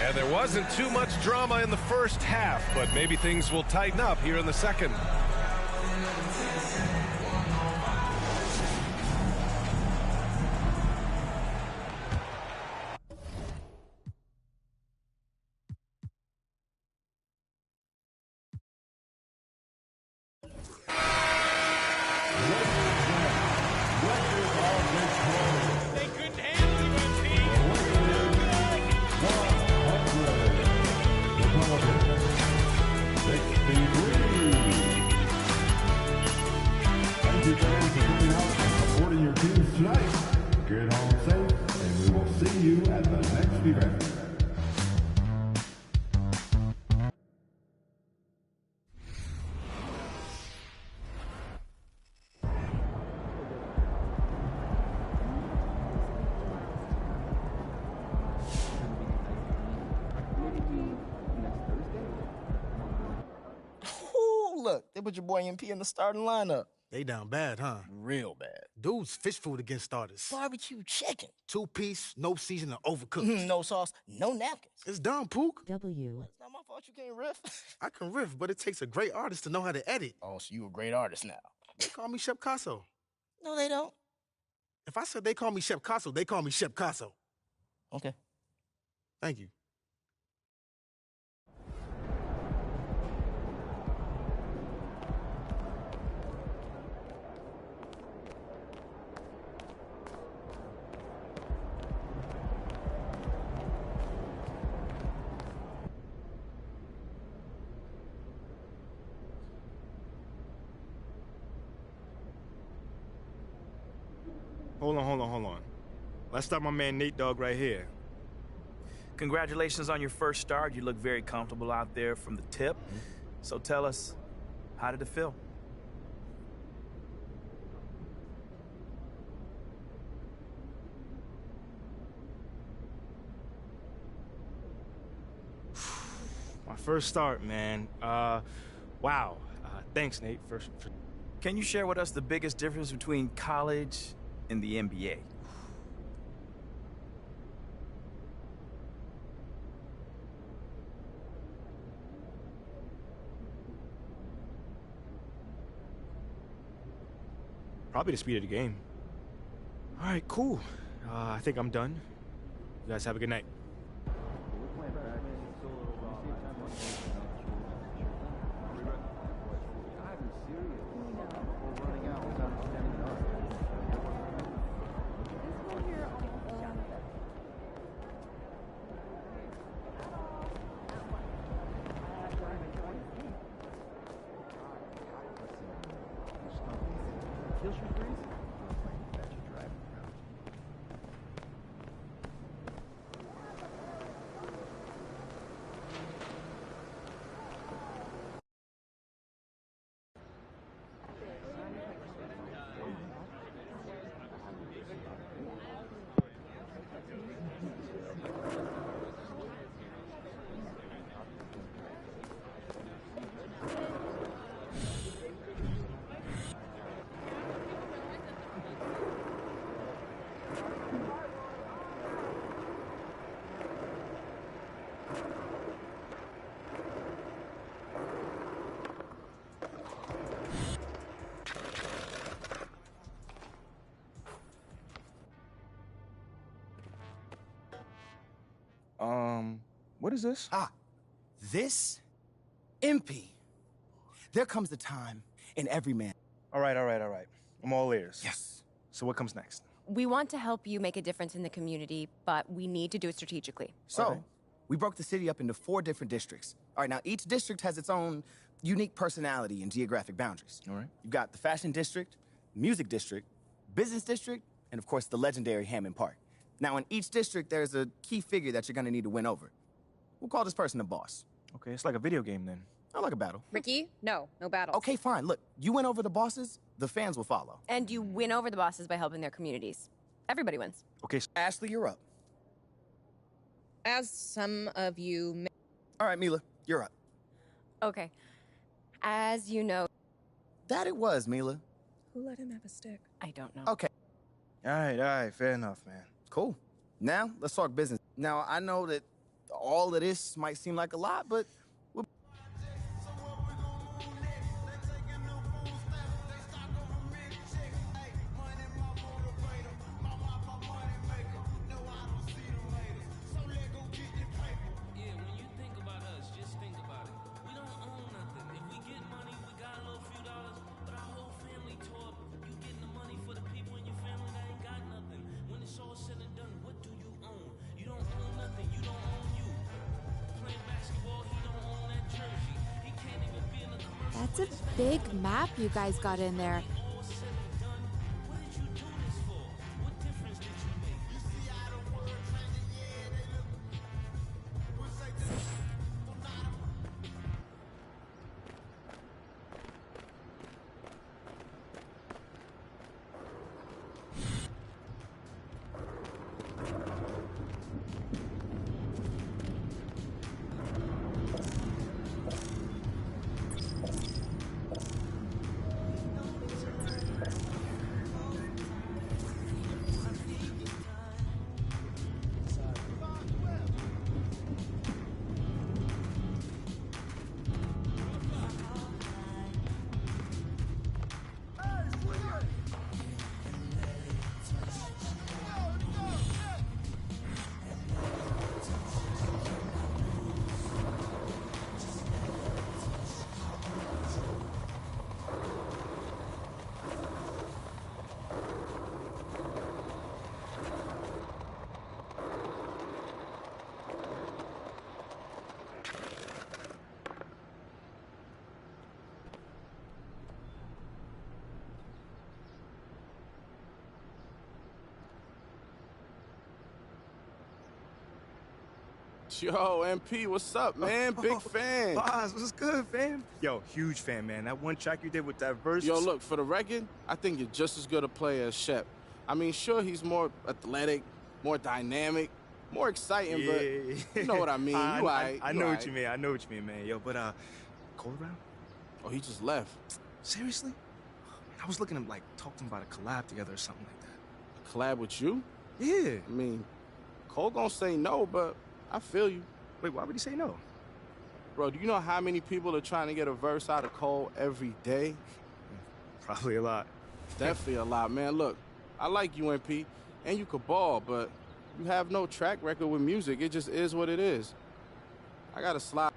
And there wasn't too much drama in the first half, but maybe things will tighten up here in the second. Get home safe, and we will see you at the next event. Look, they put your boy MP in the starting lineup. They down bad, huh? Real bad. Dude's fish food against starters. Barbecue chicken. 2-piece, no seasoning, overcooked. No sauce, no napkins. It's done, Pook. W. It's not my fault you can't riff. I can riff, but it takes a great artist to know how to edit. Oh, so you a great artist now. They call me Shep Casso. No, they don't. If I said they call me Shep Casso, they call me Shep Casso. Okay. Thank you. Hold on. Let's start my man Nate Dogg right here. Congratulations on your first start. You look very comfortable out there from the tip. So tell us, how did it feel? My first start, man. Wow. Thanks, Nate. Can you share with us the biggest difference between college and the NBA? Probably the speed of the game. All right, cool. I think I'm done. You guys have a good night. What is this? This? MP. There comes a time in every man. All right. I'm all ears. Yes. So what comes next? We want to help you make a difference in the community, but we need to do it strategically. So, we broke the city up into 4 different districts. All right, now each district has its own unique personality and geographic boundaries. All right. You've got the fashion district, music district, business district, and of course the legendary Hammond Park. Now in each district, there's a key figure that you're gonna need to win over. We'll call this person the boss. Okay, it's like a video game then. Not like a battle. Ricky, no battle. Okay, fine. Look, you win over the bosses, the fans will follow. And you win over the bosses by helping their communities. Everybody wins. Okay, Ashley, you're up. As some of you may... All right, Mila, you're up. Okay. As you know... That it was, Mila. Who let him have a stick? I don't know. Okay. All right, fair enough, man. Cool. Now, let's talk business. Now, I know that all of this might seem like a lot, but... That's a big map you guys got in there. Yo, MP, what's up, man? Big fan. Boss, what's good, fam? Yo, huge fan, man. That one track you did with that verse. Yo, look, for the record, I think you're just as good a player as Shep. I mean, sure, he's more athletic, more dynamic, more exciting, but you know what I mean. I know what you mean. I know what you mean, man. Yo, but, Cole around? Oh, he just left. Seriously? I was looking at him, like, talking about a collab together or something like that. A collab with you? Yeah. I mean, Cole gonna say no, but I feel you. Wait, why would he say no? Bro, do you know how many people are trying to get a verse out of Cole every day? Probably a lot. Definitely a lot, man. Look, I like you, MP, and you could ball, but you have no track record with music. It just is what it is. I gotta slide.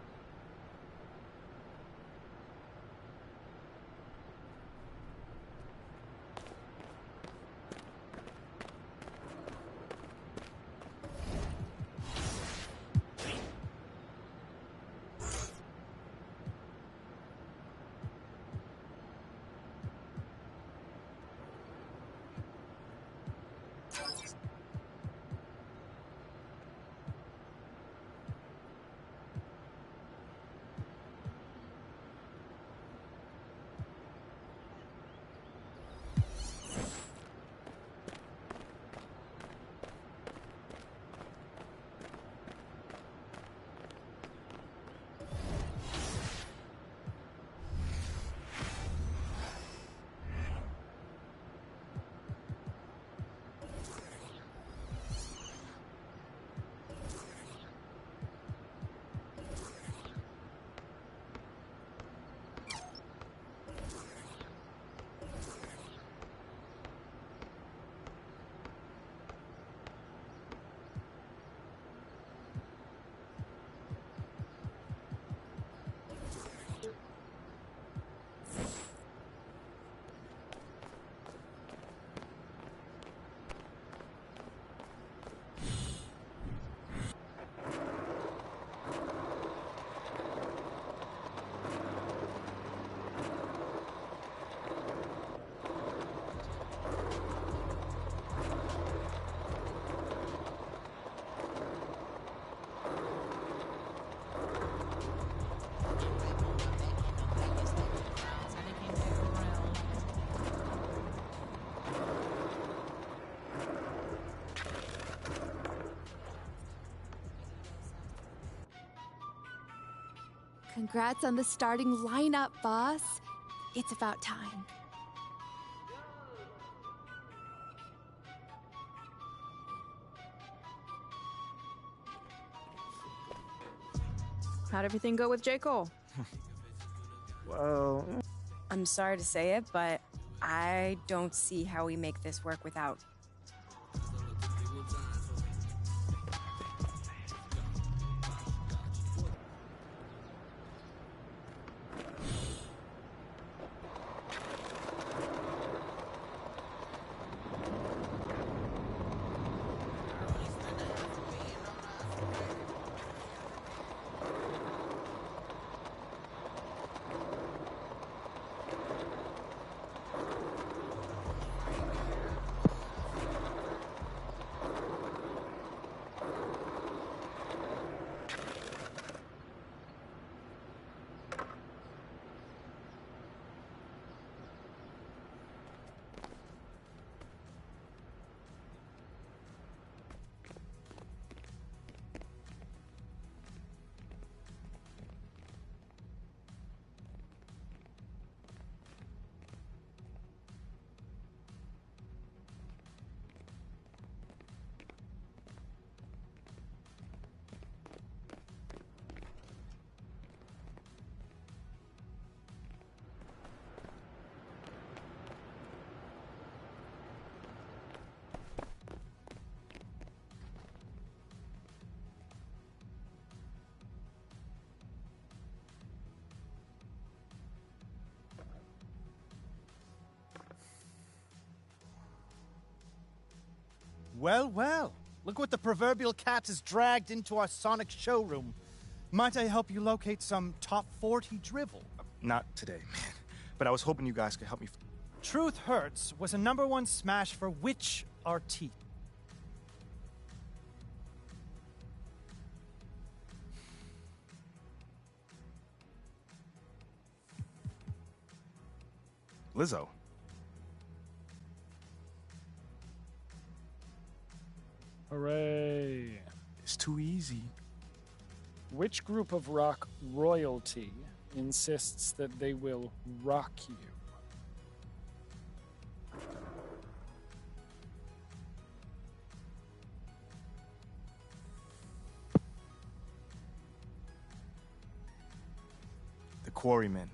Congrats on the starting lineup, boss. It's about time. How'd everything go with J. Cole? Well, I'm sorry to say it, but I don't see how we make this work without. Well, well. Look what the proverbial cat has dragged into our Sonic showroom. Might I help you locate some top 40 drivel? Not today, man. But I was hoping you guys could help me. Truth Hurts was a #1 smash for which artiste? Lizzo. Hooray. It's too easy. Which group of rock royalty insists that they will rock you? The Quarrymen.